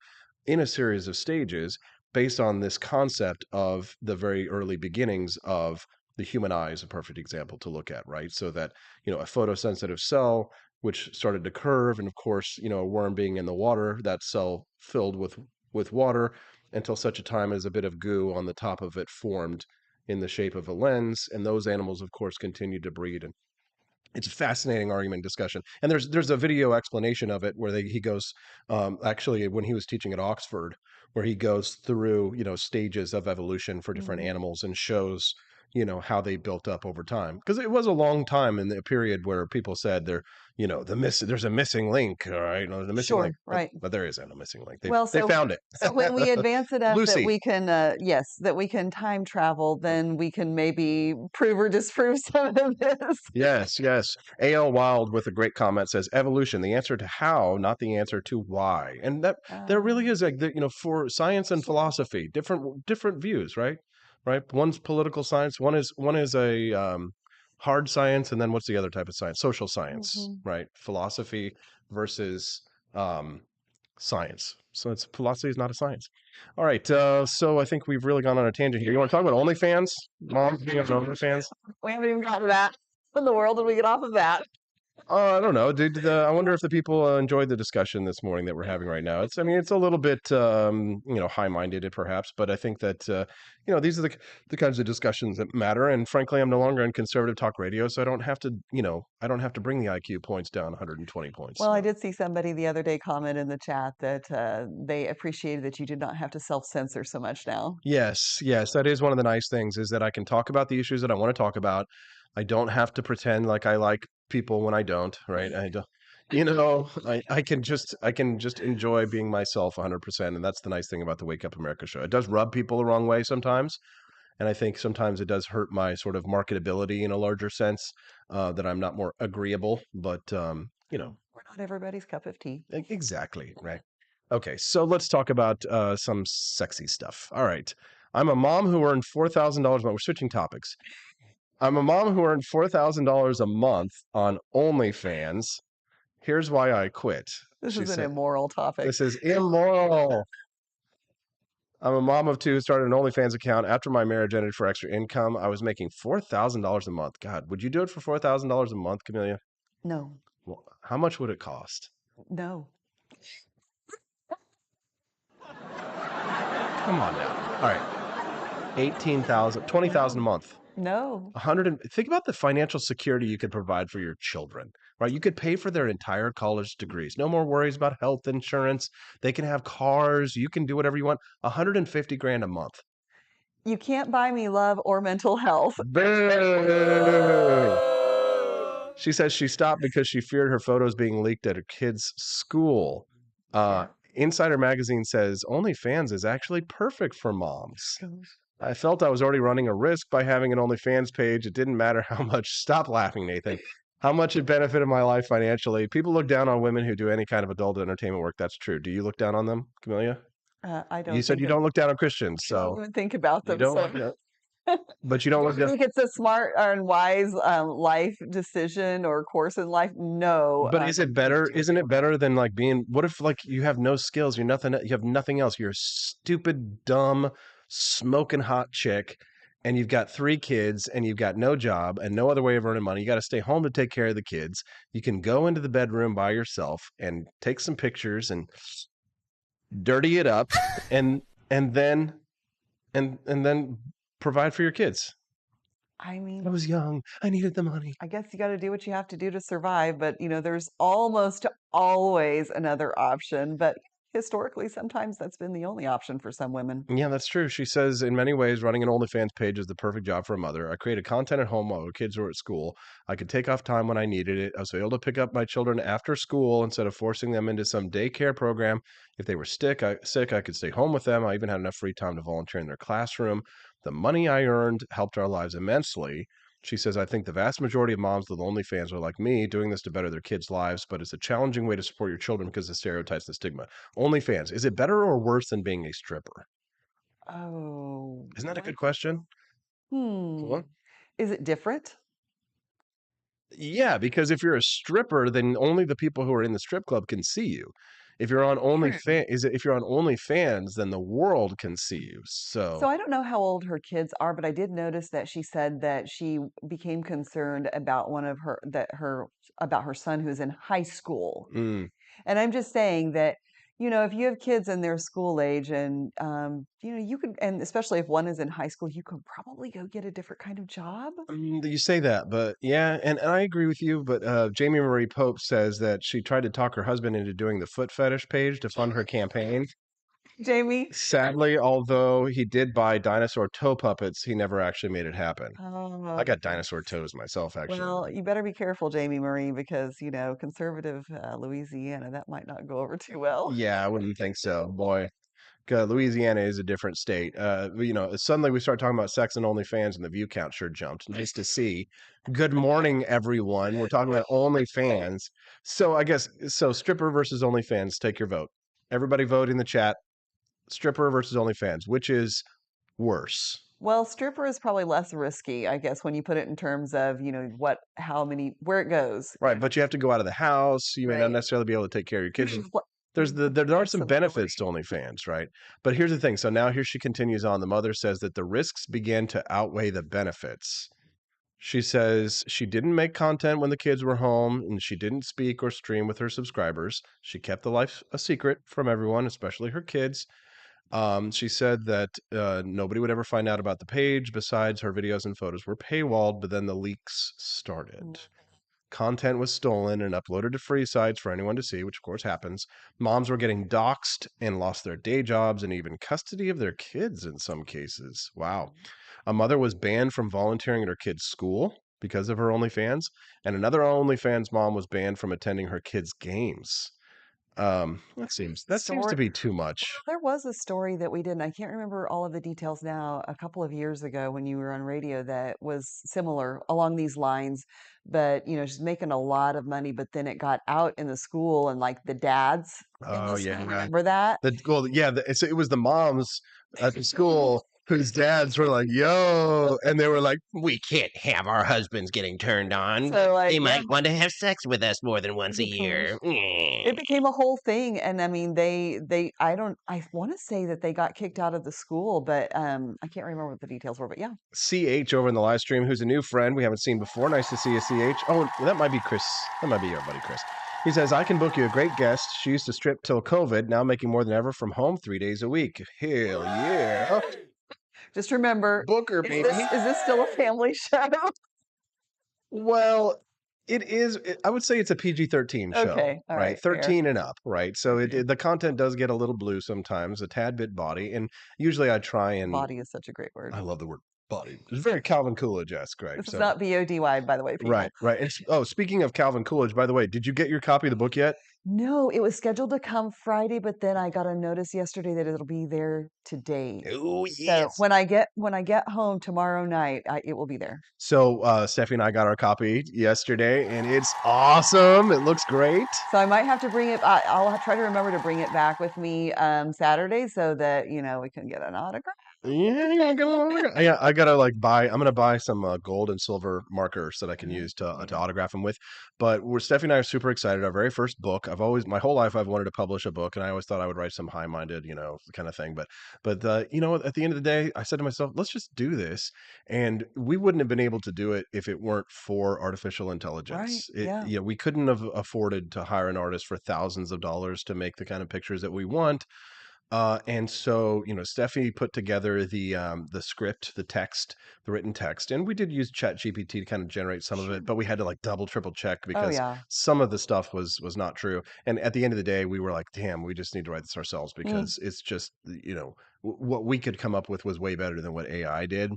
in a series of stages based on this concept of the very early beginnings of the human eye is a perfect example to look at, right? So that, a photosensitive cell which started to curve, and of course, a worm being in the water, that cell filled with water until such a time as a bit of goo on the top of it formed in the shape of a lens, and those animals, of course, continued to breed. And it's a fascinating argument discussion. And there's a video explanation of it where he goes, actually, when he was teaching at Oxford, where he goes through, stages of evolution for different animals and shows, how they built up over time. Because it was a long time in the period where people said there's a missing link, all right? The missing Sure, link, right. but there isn't a missing link. They So found it. So when we advance enough that Lucy. we can, that we can time travel, then we can maybe prove or disprove some of this. Yes, yes. A.L. Wild with a great comment says evolution, the answer to how, not the answer to why. And that there really is for science and philosophy, different views, right? Right? One's political science, one is a hard science, and then what's the other type of science? Social science, Mhm. right? Philosophy versus science. So it's philosophy is not a science. All right, so I think we've really gone on a tangent here. You want to talk about OnlyFans? Mom being on OnlyFans? We haven't even gotten to that. In the world did we get off of that? I don't know. I wonder if the people enjoyed the discussion this morning that we're having right now. It's a little bit, high-minded perhaps, but I think that, these are the kinds of discussions that matter. And frankly, I'm no longer in conservative talk radio, so I don't have to bring the IQ points down 120 points. Well, I did see somebody the other day comment in the chat that they appreciated that you did not have to self-censor so much now. Yes, yes, that is one of the nice things, is that I can talk about the issues that I want to talk about. I don't have to pretend like I like people when I don't, right? I don't, I can just enjoy being myself 100%, and that's the nice thing about the Wake Up America show. It does rub people the wrong way sometimes, and I think sometimes it does hurt my sort of marketability in a larger sense, that I'm not more agreeable, but We're not everybody's cup of tea. exactly, right. Okay, so let's talk about some sexy stuff. All right. I'm a mom who earned $4,000 a month. We're switching topics. I'm a mom who earned $4,000 a month on OnlyFans. Here's why I quit. This She is an said, immoral topic. this is immoral. I'm a mom of two who started an OnlyFans account after my marriage ended for extra income. I was making $4,000 a month. God, would you do it for $4,000 a month, Camellia? No. Well, how much would it cost? No. Come on now. All right. 18,000, 20,000 a month. No. Think about the financial security you could provide for your children, right? You could pay for their entire college degrees. No more worries about health insurance. They can have cars. You can do whatever you want. 150 grand a month. You can't buy me love or mental health. Boo! She says she stopped because she feared her photos being leaked at her kid's school. Insider Magazine says OnlyFans is actually perfect for moms. I felt I was already running a risk by having an OnlyFans page. It didn't matter how much, stop laughing, Nathan, how much it benefited my life financially. People look down on women who do any kind of adult entertainment work. That's true. Do you look down on them, Camellia? I don't. You said you don't look down on Christians, I don't so even think about them. you don't. But you don't look I down. think it's a smart and wise life decision or course in life. No. But is it better? Isn't it better than like being? What if like you have no skills? You're nothing. You have nothing else. You're a stupid, dumb, smoking hot chick, and you've got 3 kids and you've got no job and no other way of earning money. You got to stay home to take care of the kids. You can go into the bedroom by yourself and take some pictures and dirty it up and then provide for your kids. I mean, I was young. I needed the money. I guess you got to do what you have to do to survive, but there's almost always another option. But historically, sometimes that's been the only option for some women. Yeah, that's true. She says, in many ways, running an OnlyFans page is the perfect job for a mother. I created content at home while the kids were at school. I could take off time when I needed it. I was able to pick up my children after school instead of forcing them into some daycare program. If they were sick, I could stay home with them. I even had enough free time to volunteer in their classroom. The money I earned helped our lives immensely. She says, I think the vast majority of moms with OnlyFans are like me, doing this to better their kids' lives, but it's a challenging way to support your children because of stereotypes and stigma. OnlyFans, is it better or worse than being a stripper? Oh. Isn't that a good question? What? Is it different? Yeah, because if you're a stripper, then only the people who are in the strip club can see you. If you're on OnlyFans, then the world can see you. So I don't know how old her kids are, but I did notice that she said that she became concerned about about her son who's in high school. Mm. And I'm just saying that, if you have kids in their school age and, you could, and especially if one is in high school, you could probably go get a different kind of job. You say that, but yeah, and I agree with you. But Jamie Marie Pope says that she tried to talk her husband into doing the foot fetish page to fund her campaign. Jamie? Sadly, although he did buy dinosaur toe puppets, he never actually made it happen. I got dinosaur toes myself, actually. Well, you better be careful, Jamie Marie, because, conservative Louisiana, that might not go over too well. Yeah, I wouldn't think so. Boy, Louisiana is a different state. Suddenly we start talking about sex and OnlyFans, and the view count sure jumped. Nice to see. Good morning, everyone. We're talking about OnlyFans. So I guess stripper versus OnlyFans. Take your vote. Everybody vote in the chat. Stripper versus OnlyFans. Which is worse? Well, stripper is probably less risky, I guess, when you put it in terms of, where it goes. Right, but you have to go out of the house. You may not necessarily be able to take care of your kids. There are some benefits to OnlyFans, right? But here's the thing. So now here she continues on. The mother says that the risks began to outweigh the benefits. She says she didn't make content when the kids were home, and she didn't speak or stream with her subscribers. She kept the life a secret from everyone, especially her kids. She said that nobody would ever find out about the page. Besides, her videos and photos were paywalled, but then the leaks started. Content was stolen and uploaded to free sites for anyone to see, which of course happens. Moms were getting doxxed and lost their day jobs and even custody of their kids in some cases. Wow. A mother was banned from volunteering at her kid's school because of her OnlyFans, and another OnlyFans mom was banned from attending her kids' games. That seems to be too much. There was a story that we did, and I can't remember all of the details now, a couple of years ago when you were on radio that was similar along these lines. But, she's making a lot of money, but then it got out in the school and like the dads. Oh, yeah. Remember that? It was the moms at the school whose dads were like, yo, and they were like, we can't have our husbands getting turned on. So, they might want to have sex with us more than once a year. It became a whole thing. And I mean, I want to say that they got kicked out of the school, but I can't remember what the details were, but yeah. CH over in the live stream, who's a new friend we haven't seen before. Nice to see you, CH. Oh, that might be Chris. That might be your buddy, Chris. He says, I can book you a great guest. She used to strip till COVID, now making more than ever from home 3 days a week. Hell yeah. Just remember, Booker, baby. Is this still a family show? Well, it is. I would say it's a PG-13 show, Okay, all right, 13 fair. and up, right? So the content does get a little blue sometimes, a tad bit body, and usually I try and. Body is such a great word. I love the word body. It's very Calvin Coolidge-esque, right? This is not BODY, by the way, people. Right. And speaking of Calvin Coolidge, by the way, did you get your copy of the book yet? No, it was scheduled to come Friday, but then I got a notice yesterday that it'll be there today. Oh, So when I get home tomorrow night, it will be there. So Steffi and I got our copy yesterday, and it's awesome. It looks great. So I might have to bring it. I'll try to remember to bring it back with me Saturday so that we can get an autograph. Yeah, I gotta like buy. I'm gonna buy some gold and silver markers that I can use to autograph them with. But Steffi and I are super excited. Our very first book. My whole life I've wanted to publish a book, and I always thought I would write some high-minded, kind of thing. But at the end of the day, I said to myself, let's just do this, and we wouldn't have been able to do it if it weren't for artificial Right. intelligence. Yeah. We couldn't have afforded to hire an artist for thousands of dollars to make the kind of pictures that we want. And so, Steffi put together the script, the text, the written text, and we did use ChatGPT to kind of generate some of it, but we had to like double, triple check Oh because yeah. some of the stuff was not true. And at the end of the day, we were like, damn, we just need to write this ourselves Mm. because it's just, what we could come up with was way better than what AI did.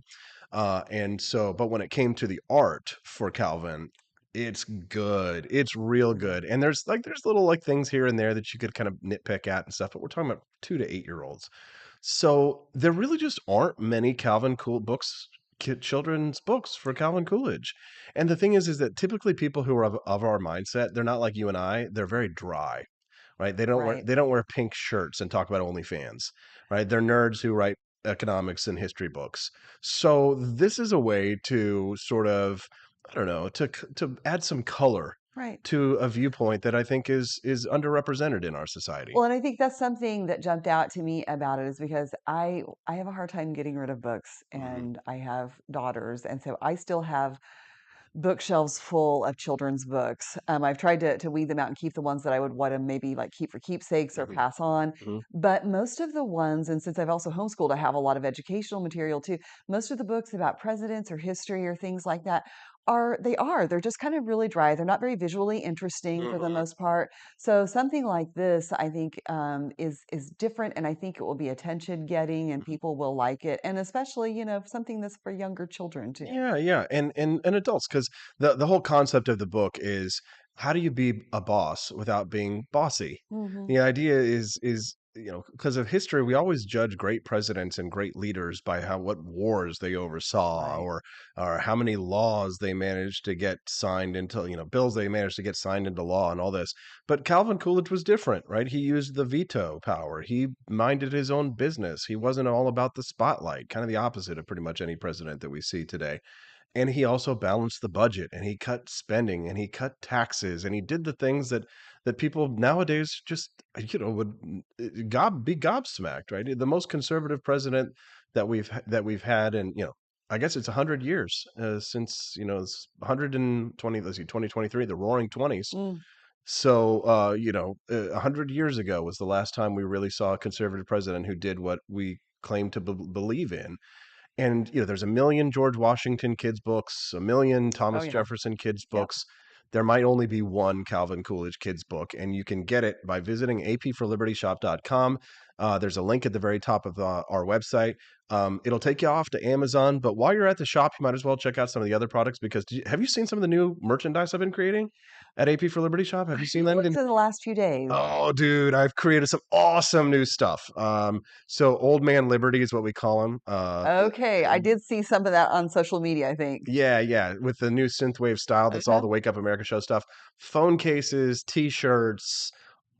And so, but when it came to the art for Calvin, it's good. It's real good. And there's little like things here and there that you could kind of nitpick at and stuff, but we're talking about 2 to 8 year olds. So there really just aren't many Calvin Cool books, children's books for Calvin Coolidge. And the thing is that typically people who are of our mindset, they're not like you and I. They're very dry, right? Right. They don't wear pink shirts and talk about OnlyFans, right? They're nerds who write economics and history books. So this is a way to sort of, I don't know, to add some color Right. to a viewpoint that I think is underrepresented in our society. Well, and I think that's something that jumped out to me about it is because I have a hard time getting rid of books, Mhm. and I have daughters, and so I still have bookshelves full of children's books. I've tried to weed them out and keep the ones that I would want to maybe like keep for keepsakes or Mhm. pass on. Mhm. But most of the ones, and since I've also homeschooled, I have a lot of educational material too. Most of the books about presidents or history or things like that they're just kind of really dry. They're not very visually interesting for the Mhm. most part. So something like this, I think, is different, and I think it will be attention getting, and Mhm. people will like it, and especially something that's for younger children too. Yeah, yeah, and adults, because the whole concept of the book is how do you be a boss without being bossy? Hmm. The idea is because of history, we always judge great presidents and great leaders by what wars they oversaw, Right. or how many laws they managed to get signed into, bills they managed to get signed into law and all this. But Calvin Coolidge was different, right? He used the veto power. He minded his own business. He wasn't all about the spotlight, kind of the opposite of pretty much any president that we see today. And he also balanced the budget, and he cut spending, and he cut taxes, and he did the things that people nowadays just would be gobsmacked, right? The most conservative president that we've had, and I guess it's 100 years since it's 120. Let's see, 2023, the Roaring Twenties. Mm. So 100 years ago was the last time we really saw a conservative president who did what we claim to believe in. And, there's a million George Washington kids books, a million Oh Thomas yeah. Jefferson kids Yep. books. There might only be one Calvin Coolidge kids book, and you can get it by visiting apforlibertyshop.com. There's a link at the very top of our website. It'll take you off to Amazon, but while you're at the shop, you might as well check out some of the other products because have you seen some of the new merchandise I've been creating at AP for Liberty Shop? Have I you seen haven't that? looked in the last few days. Oh, dude, I've created some awesome new stuff. So Old Man Liberty is what we call him. Okay, I did see some of that on social media, I think. Yeah, yeah, with the new synthwave style, that's all Okay. the Wake Up America show stuff. Phone cases, T-shirts,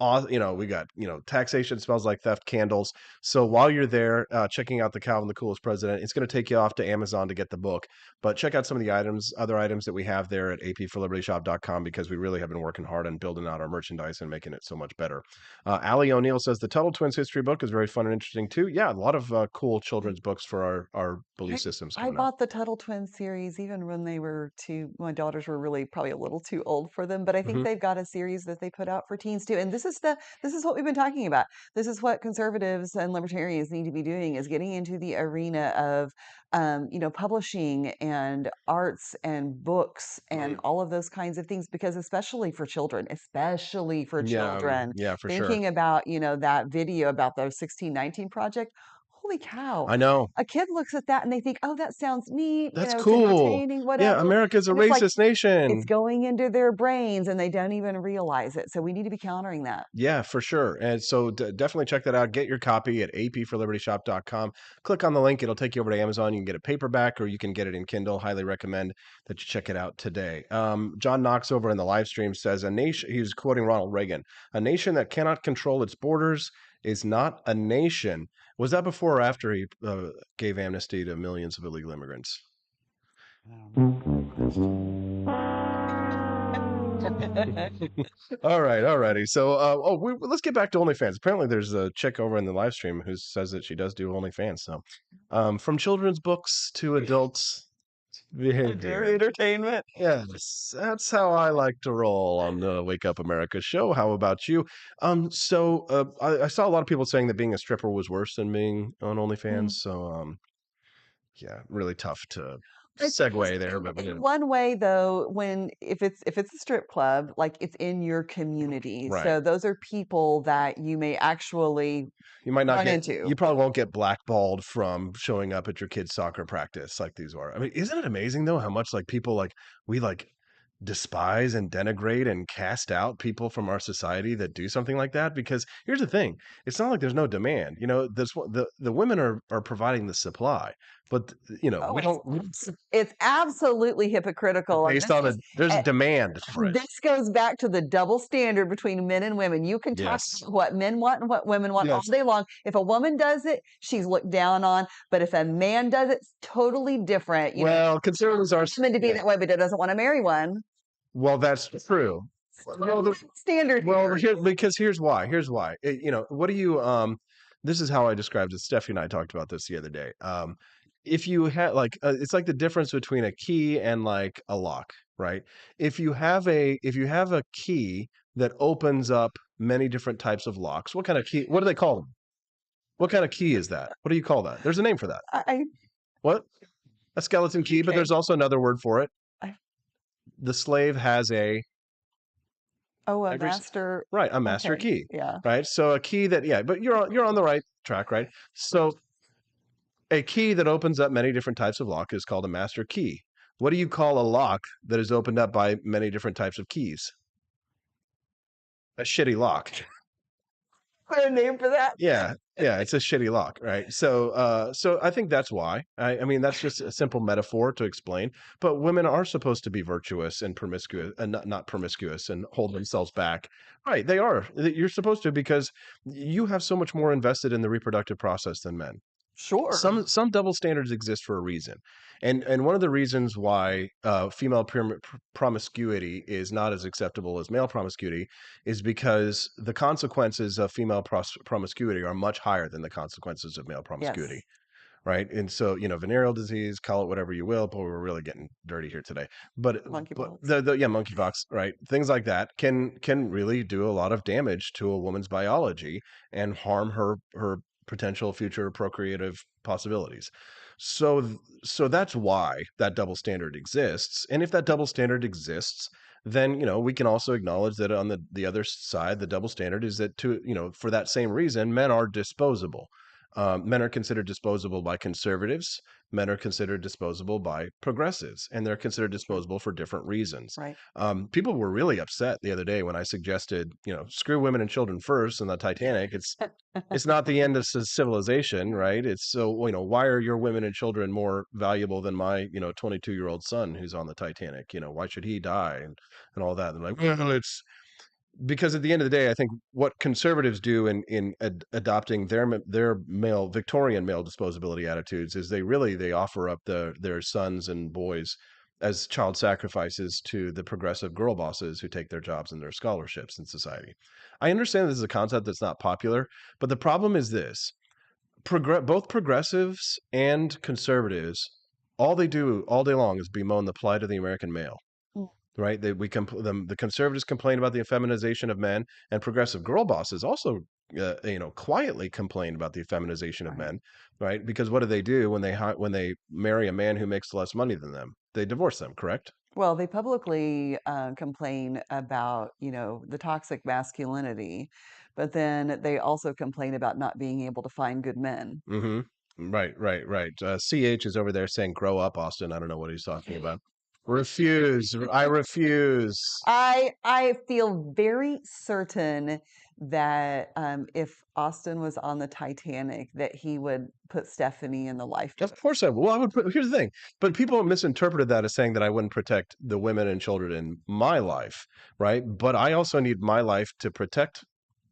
we got, taxation smells like theft candles. So while you're there, checking out the Calvin the Coolest President, it's going to take you off to Amazon to get the book. But check out some of the other items that we have there at apforlibertyshop.com because we really have been working hard on building out our merchandise and making it so much better. Allie O'Neill says the Tuttle Twins history book is very fun and interesting too. Yeah, a lot of cool children's books for our belief systems I coming out. bought the Tuttle Twins series even when they were my daughters were really probably a little too old for them, but I think Mhm. they've got a series that they put out for teens too. And this is what we've been talking about. This is what conservatives and libertarians need to be doing is getting into the arena of publishing and arts and books and Mhm. all of those kinds of things because especially for Yeah, children, yeah, for sure. thinking about, that video about the 1619 project. Holy cow. I know. A kid looks at that and they think, "Oh, that sounds neat, That's it's cool. entertaining, Yeah, whatever." America's a And it's like, racist it's nation. going into their brains and they don't even realize it. So we need to be countering that. Yeah, for sure. And so definitely check that out. Get your copy at apforlibertyshop.com. Click on the link. It'll take you over to Amazon. You can get a paperback or you can get it in Kindle. Highly recommend that you check it out today. John Knox over in the live stream says, he's quoting Ronald Reagan, a nation that cannot control its borders is not a nation. Was that before or after he gave amnesty to millions of illegal immigrants? Alrighty. So, let's get back to OnlyFans. Apparently, there's a chick over in the live stream who says that she does do OnlyFans. So, from children's books to adults behavior, entertainment. yes, that's how I like to roll on the Wake Up America show. How about you? I saw a lot of people saying that being a stripper was worse than being on OnlyFans. So, yeah, really tough to segue there, but In one way though, if it's a strip club, like it's in your community. Right. So those are people that you may actually you might not run get, into. you probably won't get blackballed from showing up at your kid's soccer practice like these are. I mean, isn't it amazing though how much like people like we like despise and denigrate and cast out people from our society that do something like that? Because here's the thing, it's not like there's no demand. The women are providing the supply, but Oh, we don't it's absolutely hypocritical. And based this on is- there's a eh, demand for it. This goes back to the double standard between men and women. You can talk Yes. about what men want and what women want all Yes. day long. If a woman does it, she's looked down on. But if a man does it, it's totally different. Well, conservatives are meant to be that way, but doesn't want to marry one. Well, that's true. Well, standard. Well, here's why. What do you this is how I described it. Steffi and I talked about this the other day. If you had like it's like the difference between a key and like a lock, right? If you have a key that opens up many different types of locks, what kind of key? What do they call them? What kind of key is that? What do you call that? There's a name for that. What? A skeleton key, but there's also another word for it. The slave has a master. Right, a master Okay, key. yeah. Right. So a key that but you're on the right track, right? So a key that opens up many different types of lock is called a master key. What do you call a lock that is opened up by many different types of keys? A shitty lock. Put a name for that? Yeah, it's a shitty lock, right? So I think that's why. I mean, that's just a simple metaphor to explain. But women are supposed to be virtuous and promiscuous, and not promiscuous, and hold themselves back. Right? They are. You're supposed to, because you have so much more invested in the reproductive process than men. Sure. Some double standards exist for a reason, and one of the reasons why female promiscuity is not as acceptable as male promiscuity is because the consequences of female promiscuity are much higher than the consequences of male promiscuity. Yes. Right. And so, venereal disease, call it whatever you will, but we're really getting dirty here today. But Monkeypox. Monkeypox, right? Things like that can really do a lot of damage to a woman's biology and harm her potential future procreative possibilities. So that's why that double standard exists. And if that double standard exists, then we can also acknowledge that on the other side, the double standard is that for that same reason, men are disposable. Men are considered disposable by conservatives. Men are considered disposable by progressives, and they're considered disposable for different reasons. Right. People were really upset the other day when I suggested, screw women and children first in the Titanic. It's not the end of civilization, right? It's so, why are your women and children more valuable than my, 22-year-old son who's on the Titanic? Why should he die and all that? And like, well, it's because at the end of the day, I think what conservatives do in adopting their Victorian male disposability attitudes is they offer up their sons and boys as child sacrifices to the progressive girl bosses who take their jobs and their scholarships in society. I understand this is a concept that's not popular, but the problem is this: both progressives and conservatives, all they do all day long is bemoan the plight of the American male. Right? The conservatives complain about the effeminization of men, and progressive girl bosses also, quietly complain about the effeminization of men, right? Because what do when they marry a man who makes less money than them? They divorce them, correct? Well, they publicly complain about, the toxic masculinity, but then they also complain about not being able to find good men. Mm-hmm. Right. CH is over there saying, "Grow up, Austin." I don't know what he's talking about. Refuse. I refuse. I feel very certain that if Austin was on the Titanic, that he would put Stephanie in the lifeboat. Of course I would. Well, I would here's the thing. But people misinterpreted that as saying that I wouldn't protect the women and children in my life, right? But I also need my life to protect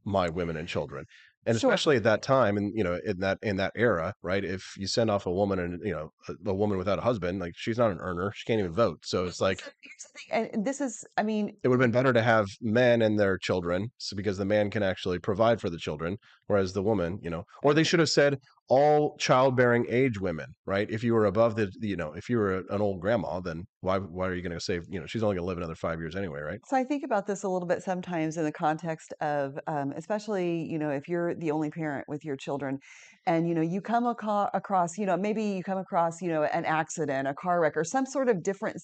my women and children. And Sure. especially at that time, and in that era, right? If you send off a woman and a woman without a husband, like she's not an earner, she can't even vote. So it's like Here's the thing, and this is, I mean, it would have been better to have men and their children, so because the man can actually provide for the children, whereas the woman, or they should have said all childbearing age women, right? If you were above if you were an old grandma, then why are you going to save? She's only going to live another 5 years anyway, right? so I think about this a little bit sometimes in the context of, especially, if you're the only parent with your children, and you come across, maybe you come across, an accident, a car wreck, or some sort of different,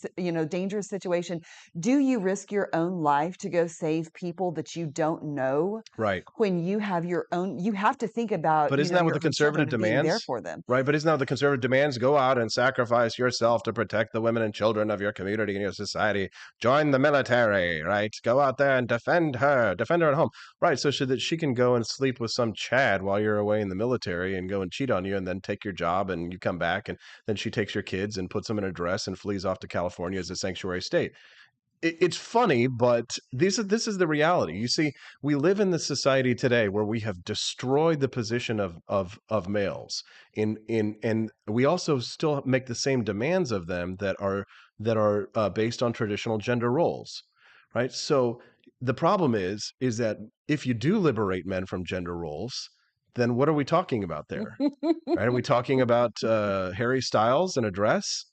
dangerous situation. Do you risk your own life to go save people that you don't know? Right. When you have your own, you have to think about, But isn't that what the your own children conservative and being there demands? for them. Right. But isn't that what the conservative demands? Go out and sacrifice yourself to protect the women and children of your community and your society. Join the military, right? Go out there and defend her at home. Right. So that she can go and sleep with some Chad while you're away in the military and go and cheat on you and then take your job and you come back and then she takes your kids and puts them in a dress and flees off to California as a sanctuary state. It's funny, but this is the reality. You see, we live in the society today where we have destroyed the position of males and we also still make the same demands of them that are based on traditional gender roles, right? So the problem is that if you do liberate men from gender roles, then what are we talking about there? Right? Are we talking about Harry Styles in a dress?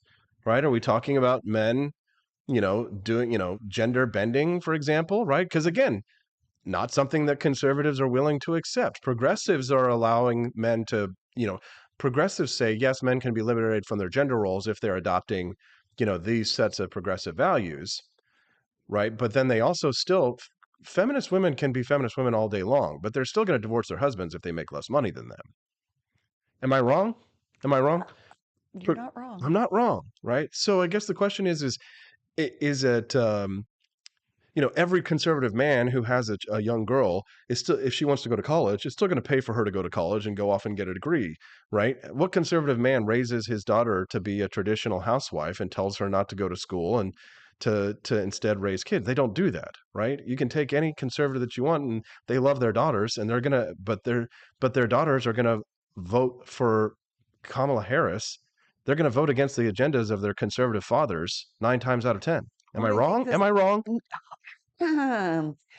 Right? Are we talking about men doing, gender bending, for example, right? Because again, not something that conservatives are willing to accept. Progressives are allowing men to, progressives say, yes, men can be liberated from their gender roles if they're adopting, these sets of progressive values, right? But then they also still, feminist women can be feminist women all day long, but they're still going to divorce their husbands if they make less money than them. Am I wrong? Am I wrong? You're not wrong. I'm not wrong, right? So I guess the question is it every conservative man who has a young girl is still, if she wants to go to college, is still going to pay for her to go to college and go off and get a degree, right? What conservative man raises his daughter to be a traditional housewife and tells her not to go to school and to instead raise kids? They don't do that, right? You can take any conservative that you want and they love their daughters and they're gonna, but their daughters are gonna vote for Kamala Harris. They're going to vote against the agendas of their conservative fathers 9 times out of 10. Am I wrong? Am I wrong?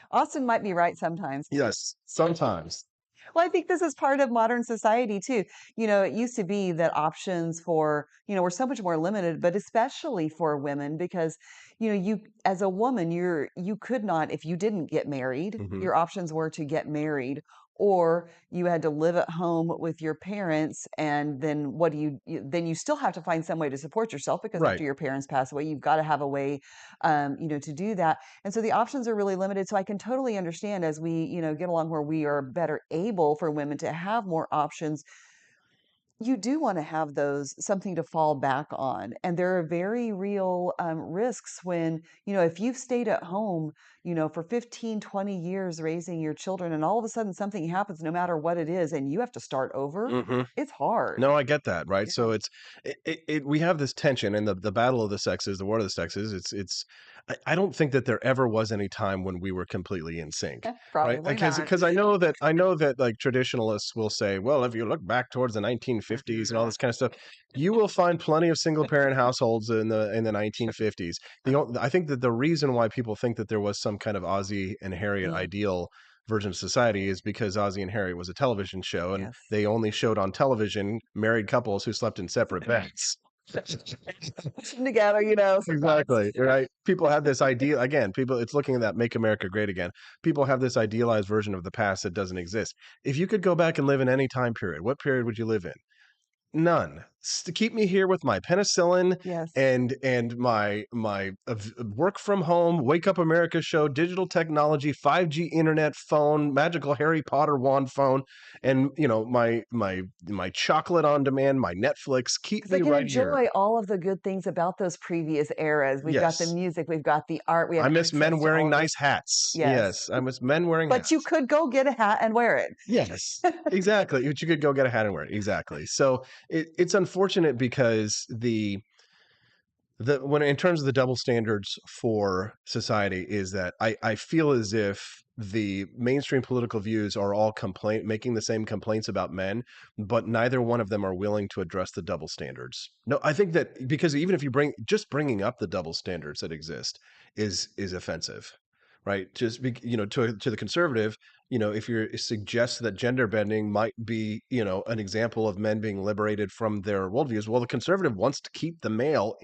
Austin might be right sometimes. Yes, sometimes. Well, I think this is part of modern society too. It used to be that options for, were so much more limited, but especially for women, because, you as a woman, you could not, if you didn't get married, your options were to get married, or you had to live at home with your parents, and then what do then you still have to find some way to support yourself, because Right. after your parents pass away, you've got to have a way, to do that. And so the options are really limited. So I can totally understand as we, get along where we are better able for women to have more options. You do want to have those something to fall back on. And there are very real risks when, if you've stayed at home, for 15, 20 years raising your children, and all of a sudden something happens, no matter what it is, and you have to start over, it's hard. No, I get that, right? So we have this tension and the battle of the sexes, the war of the sexes. I don't think that there ever was any time when we were completely in sync, right? Probably not. Because I know that like traditionalists will say, well, if you look back towards the 1950s and all this kind of stuff, you will find plenty of single parent households in the 1950s. I think that the reason why people think that there was some kind of Ozzie and Harriet ideal version of society is because Ozzie and Harriet was a television show and they only showed on television married couples who slept in separate beds. Together, Exactly, right? People have this idea, again, it's looking at that Make America Great Again. People have this idealized version of the past that doesn't exist. If you could go back and live in any time period, what period would you live in? None. To keep me here with my penicillin and my work from home, Wake Up America show, digital technology, 5G internet phone, magical Harry Potter wand phone, and my chocolate on demand, my Netflix. Keep me right here. Enjoy all of the good things about those previous eras. We've got the music, we've got the art. We have I miss access men to wearing all nice this. hats. Yes. Yes, I miss men wearing hats. But you could go get a hat and wear it. Yes, exactly. But you could go get a hat and wear it. Exactly. So it's unfortunate because when in terms of the double standards for society is that I feel as if the mainstream political views are all making the same complaints about men, but neither one of them are willing to address the double standards. No, I think that because even if you bringing up the double standards that exist is offensive, right? To the conservative, if you suggest that gender bending might be, an example of men being liberated from their worldviews, well, the conservative wants to keep the male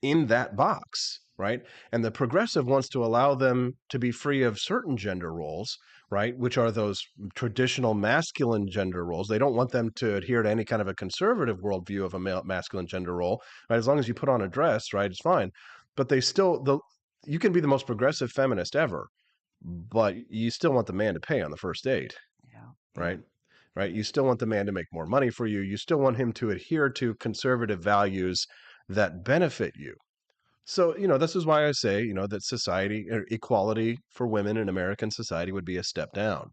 in that box, right? And the progressive wants to allow them to be free of certain gender roles, right? Which are those traditional masculine gender roles. They don't want them to adhere to any kind of a conservative worldview of a masculine gender role, right? As long as you put on a dress, right, it's fine. But you can be the most progressive feminist ever, but you still want the man to pay on the first date, right? Right? You still want the man to make more money for you. You still want him to adhere to conservative values that benefit you. So, this is why I say, that society or equality for women in American society would be a step down,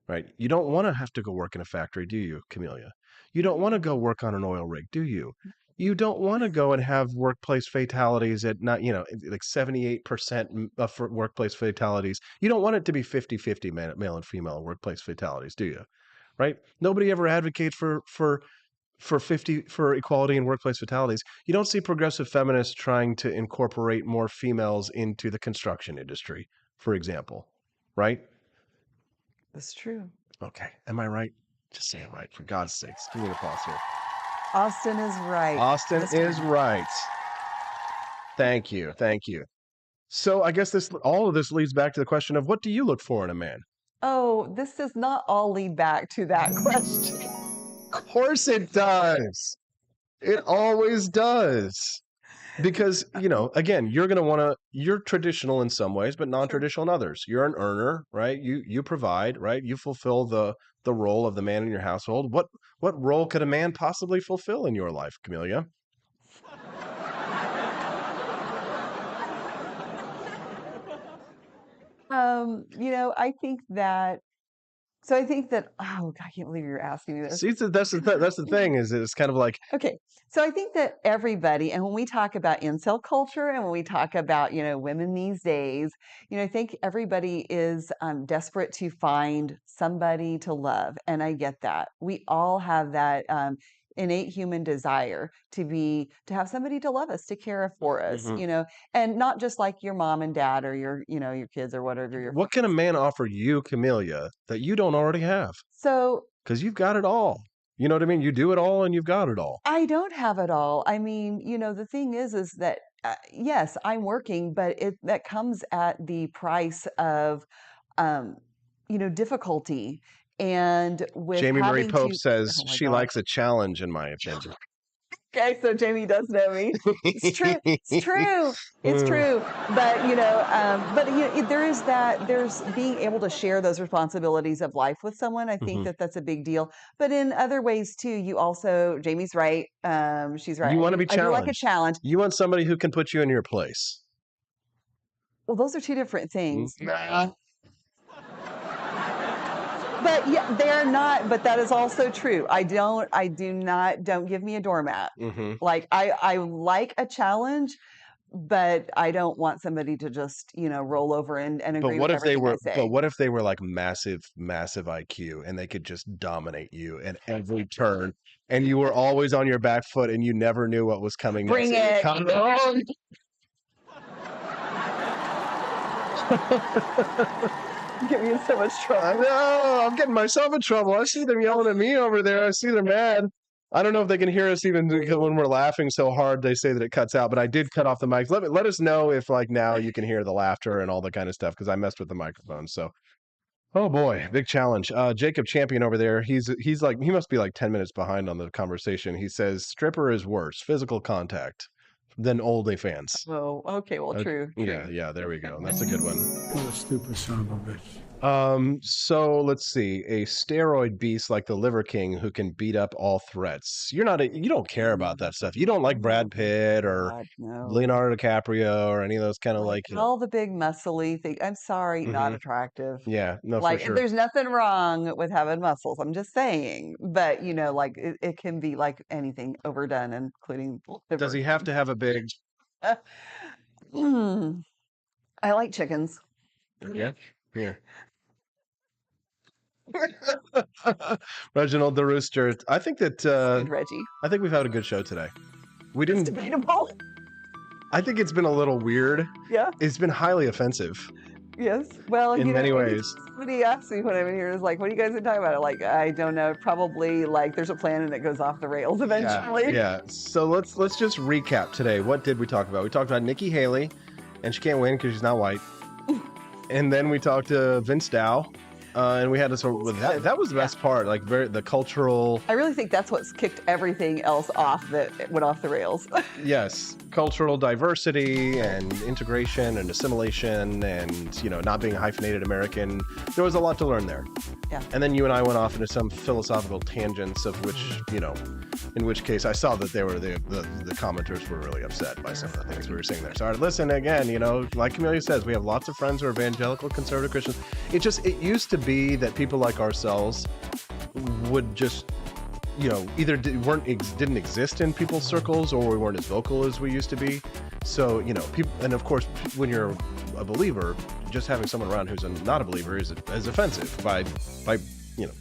right? You don't want to have to go work in a factory, do you, Camellia? You don't want to go work on an oil rig, do you? You don't want to go and have workplace fatalities at not, like 78% of workplace fatalities. You don't want it to be 50-50 male and female workplace fatalities, do you? Right? Nobody ever advocates for equality in workplace fatalities. You don't see progressive feminists trying to incorporate more females into the construction industry, for example, right? That's true. Okay. Am I right? Just say it right, for God's sakes. Give me the pause here. Austin is right. Austin is right. Thank you. Thank you. So I guess all of this leads back to the question of, what do you look for in a man? Oh, this does not all lead back to that question. Of course it does. It always does. Because, again, you're traditional in some ways, but non-traditional in others. You're an earner, right? You provide, right? You fulfill the role of the man in your household. What role could a man possibly fulfill in your life, Camellia? I think that, oh, God, I can't believe you're asking me this. See, that's the thing, is it's kind of like, okay. So I think that everybody, and when we talk about incel culture and when we talk about, women these days, I think everybody is desperate to find somebody to love. And I get that. We all have that innate human desire to have somebody to love us, to care for us, and not just like your mom and dad or your kids or whatever. What can a man offer you, Camellia, that you don't already have? So, because you've got it all. You know what I mean? You do it all and you've got it all. I don't have it all. I mean, the thing is that yes, I'm working, but that comes at the price of, difficulty. And with Jamie Marie having Pope to, says oh my she God. likes a challenge, in my opinion. Okay, so Jamie does know me. It's true. It's true. It's true. But there is that. There's being able to share those responsibilities of life with someone. I think that's a big deal. But in other ways too, you also, Jamie's right. She's right. You want to be challenged. I do like a challenge. You want somebody who can put you in your place. Well, those are two different things. Nah. But yeah, they're not. But that is also true. Don't give me a doormat. Like I like a challenge, but I don't want somebody to just roll over and agree with everything I say. But what if they were like massive IQ and they could just dominate you at every turn, and you were always on your back foot and you never knew what was coming next? Bring it. Come on. Get me in so much trouble. I know. I'm getting myself in trouble. I see them yelling at me over there. I see they're mad. I don't know if they can hear us even when we're laughing so hard. They say that it cuts out, but I did cut off the mic. Let us know if now you can hear the laughter and all the kind of stuff, because I messed with the microphone. So, oh boy, big challenge. Jacob Champion over there. He must be like 10 minutes behind on the conversation. He says stripper is worse, physical contact, than OnlyFans. Oh, okay. Well, true. Yeah. There we go. That's a good one. What a stupid son of a bitch. So let's see. A steroid beast like the Liver King who can beat up all threats. You don't care about that stuff. You don't like Brad Pitt or Leonardo DiCaprio or any of those kind of all the big muscly things. I'm sorry, not attractive. Yeah, no, for sure. There's nothing wrong with having muscles. I'm just saying, but it can be like anything overdone, including liver. Does he have to have a big? I like chickens. Yeah. Here. Reginald the Rooster. I think that Reggie. I think we've had a good show today. We It's didn't. debatable. I think it's been a little weird. Yeah. It's been highly offensive. Yes. Well, In many ways. Somebody asked me when I'm in here, is like, what are you guys talking about? Like, I don't know. Probably like there's a plan and it goes off the rails eventually. Yeah. So let's just recap today. What did we talk about? We talked about Nikki Haley, and she can't win because she's not white. And then we talked to Vince Dow, and we had to sort of that was the best part, like the cultural. I really think that's what's kicked everything else off that went off the rails. Yes, cultural diversity and integration and assimilation, and not being a hyphenated American. There was a lot to learn there. Yeah. And then you and I went off into some philosophical tangents, of which in which case I saw that they were the commenters were really upset by some of the things we were saying there. So listen again, like Camelia says, we have lots of friends who are evangelical, conservative Christians. It used to be that people like ourselves would just either didn't exist in people's circles, or we weren't as vocal as we used to be. So people, and of course when you're a believer, just having someone around who's not a believer is offensive by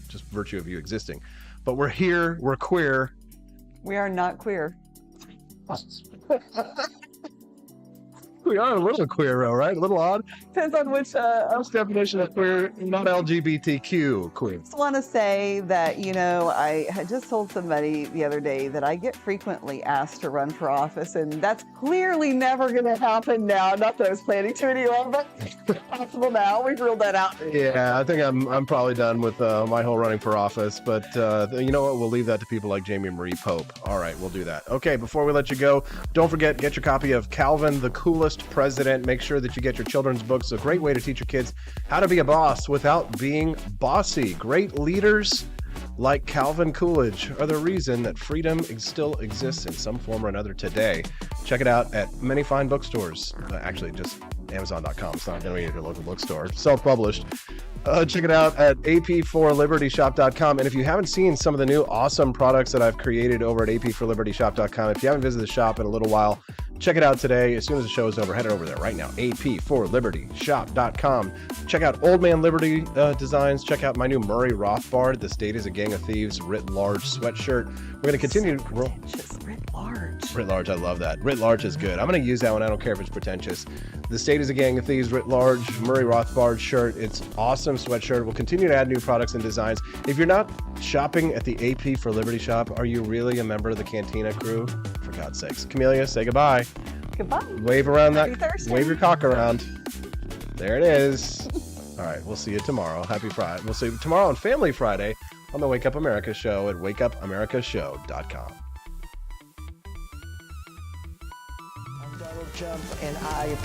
just virtue of you existing. But we're here, we're queer. We are not queer. We are a little queer, though, right? A little odd. Depends on which definition of queer, not LGBTQ queer. I just want to say that, I had just told somebody the other day that I get frequently asked to run for office, and that's clearly never going to happen now. Not that I was planning to anyway, but it's possible now. We've ruled that out. Yeah, I think I'm probably done with my whole running for office, but you know what? We'll leave that to people like Jamie Marie Pope. All right, we'll do that. Okay, before we let you go, don't forget, get your copy of Calvin, the Coolest President. Make sure that you get your children's books. A great way to teach your kids how to be a boss without being bossy. Great leaders like Calvin Coolidge are the reason that freedom still exists in some form or another today. Check it out at many fine bookstores. Actually, just Amazon.com. It's not going to be at your local bookstore. Self-published. Check it out at ap4libertyshop.com. And if you haven't seen some of the new awesome products that I've created over at ap4libertyshop.com, if you haven't visited the shop in a little while, check it out today. As soon as the show is over, head over there right now, ap4libertyshop.com. Check out Old Man Liberty designs. Check out my new Murray Rothbard, The State is a Gang of Thieves writ large sweatshirt. We're going to continue. Just writ large. Writ large, I love that. Writ large is good. I'm going to use that one. I don't care if it's pretentious. The State is a Gang of Thieves writ large Murray Rothbard shirt. It's awesome sweatshirt. We'll continue to add new products and designs. If you're not shopping at the AP for Liberty shop, are you really a member of the Cantina crew? For God's sakes. Camelia, say goodbye. Goodbye. Wave around Happy that. Thursday. Wave your cock around. There it is. All right, we'll see you tomorrow. Happy Friday. We'll see you tomorrow on Family Friday on the Wake Up America show at wakeupamericashow.com. I'm Donald Trump, and I...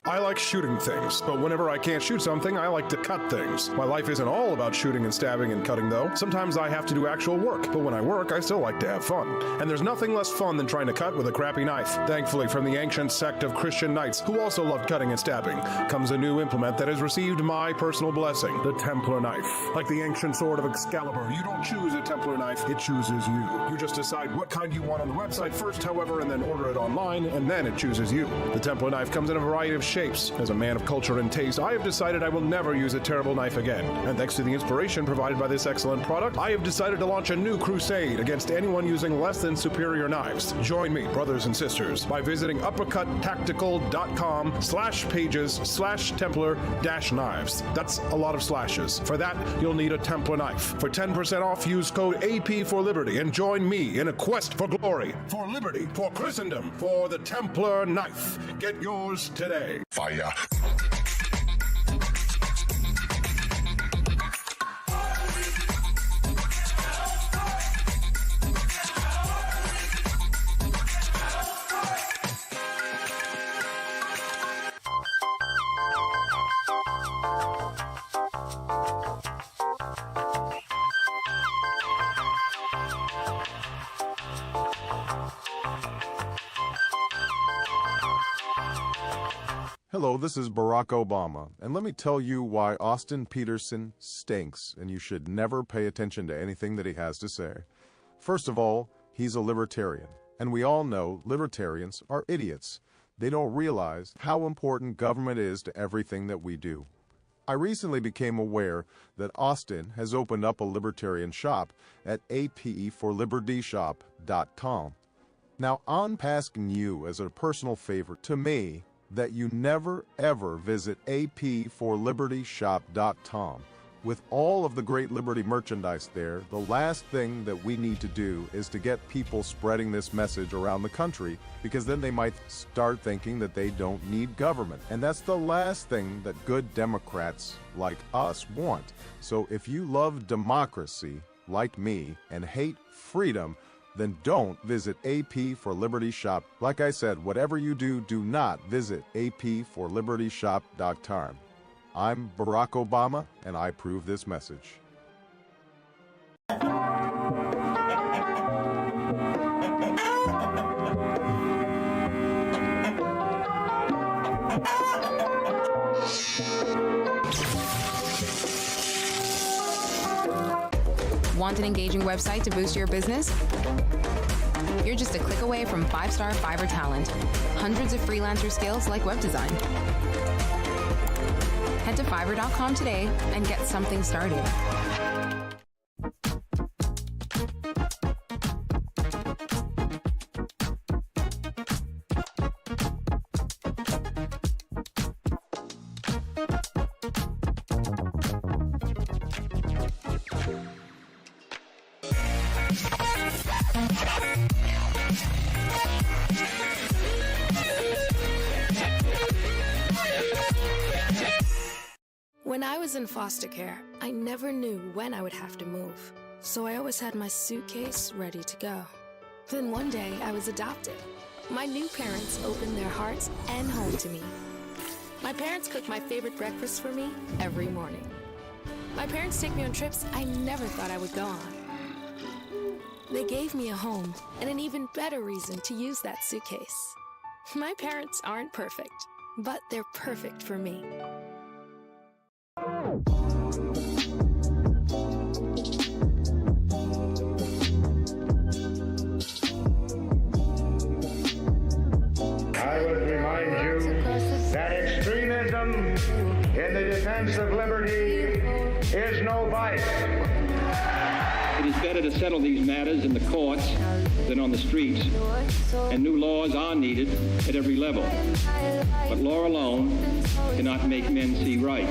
I like shooting things, but whenever I can't shoot something, I like to cut things. My life isn't all about shooting and stabbing and cutting, though. Sometimes I have to do actual work, but when I work, I still like to have fun. And there's nothing less fun than trying to cut with a crappy knife. Thankfully, from the ancient sect of Christian knights, who also loved cutting and stabbing, comes a new implement that has received my personal blessing, the Templar knife. Like the ancient sword of Excalibur, you don't choose a Templar knife, it chooses you. You just decide what kind you want on the website first, however, and then order it online, and then it chooses you. The Templar knife comes in a variety of shapes shapes. As a man of culture and taste, I have decided I will never use a terrible knife again. And thanks to the inspiration provided by this excellent product, I have decided to launch a new crusade against anyone using less than superior knives. Join me, brothers and sisters, by visiting uppercuttactical.com/pages/Templar-knives. That's a lot of slashes. For that, you'll need a Templar knife. For 10% off, use code AP for Liberty and join me in a quest for glory, for liberty, for Christendom, for the Templar knife. Get yours today. Fire. Hello, this is Barack Obama, and let me tell you why Austin Petersen stinks, and you should never pay attention to anything that he has to say. First of all, he's a libertarian, and we all know libertarians are idiots. They don't realize how important government is to everything that we do. I recently became aware that Austin has opened up a libertarian shop at apforlibertyshop.com. Now, I'm asking you as a personal favor to me that you never ever visit apforlibertyshop.com. With all of the great Liberty merchandise there, the last thing that we need to do is to get people spreading this message around the country, because then they might start thinking that they don't need government. And that's the last thing that good Democrats like us want. So if you love democracy, like me, and hate freedom, then don't visit AP for Liberty Shop. Like I said, whatever you do, do not visit apforlibertyshop.com. I'm Barack Obama, and I approve this message. Want an engaging website to boost your business? You're just a click away from 5-star Fiverr talent. Hundreds of freelancer skills like web design. Head to Fiverr.com today and get something started. When I was in foster care, I never knew when I would have to move, so I always had my suitcase ready to go. Then one day, I was adopted. My new parents opened their hearts and home to me. My parents cook my favorite breakfast for me every morning. My parents take me on trips I never thought I would go on. They gave me a home and an even better reason to use that suitcase. My parents aren't perfect, but they're perfect for me. I would remind you that extremism in the defense of liberty is no vice. It is better to settle these matters in the courts than on the streets, and new laws are needed at every level. But law alone cannot make men see right.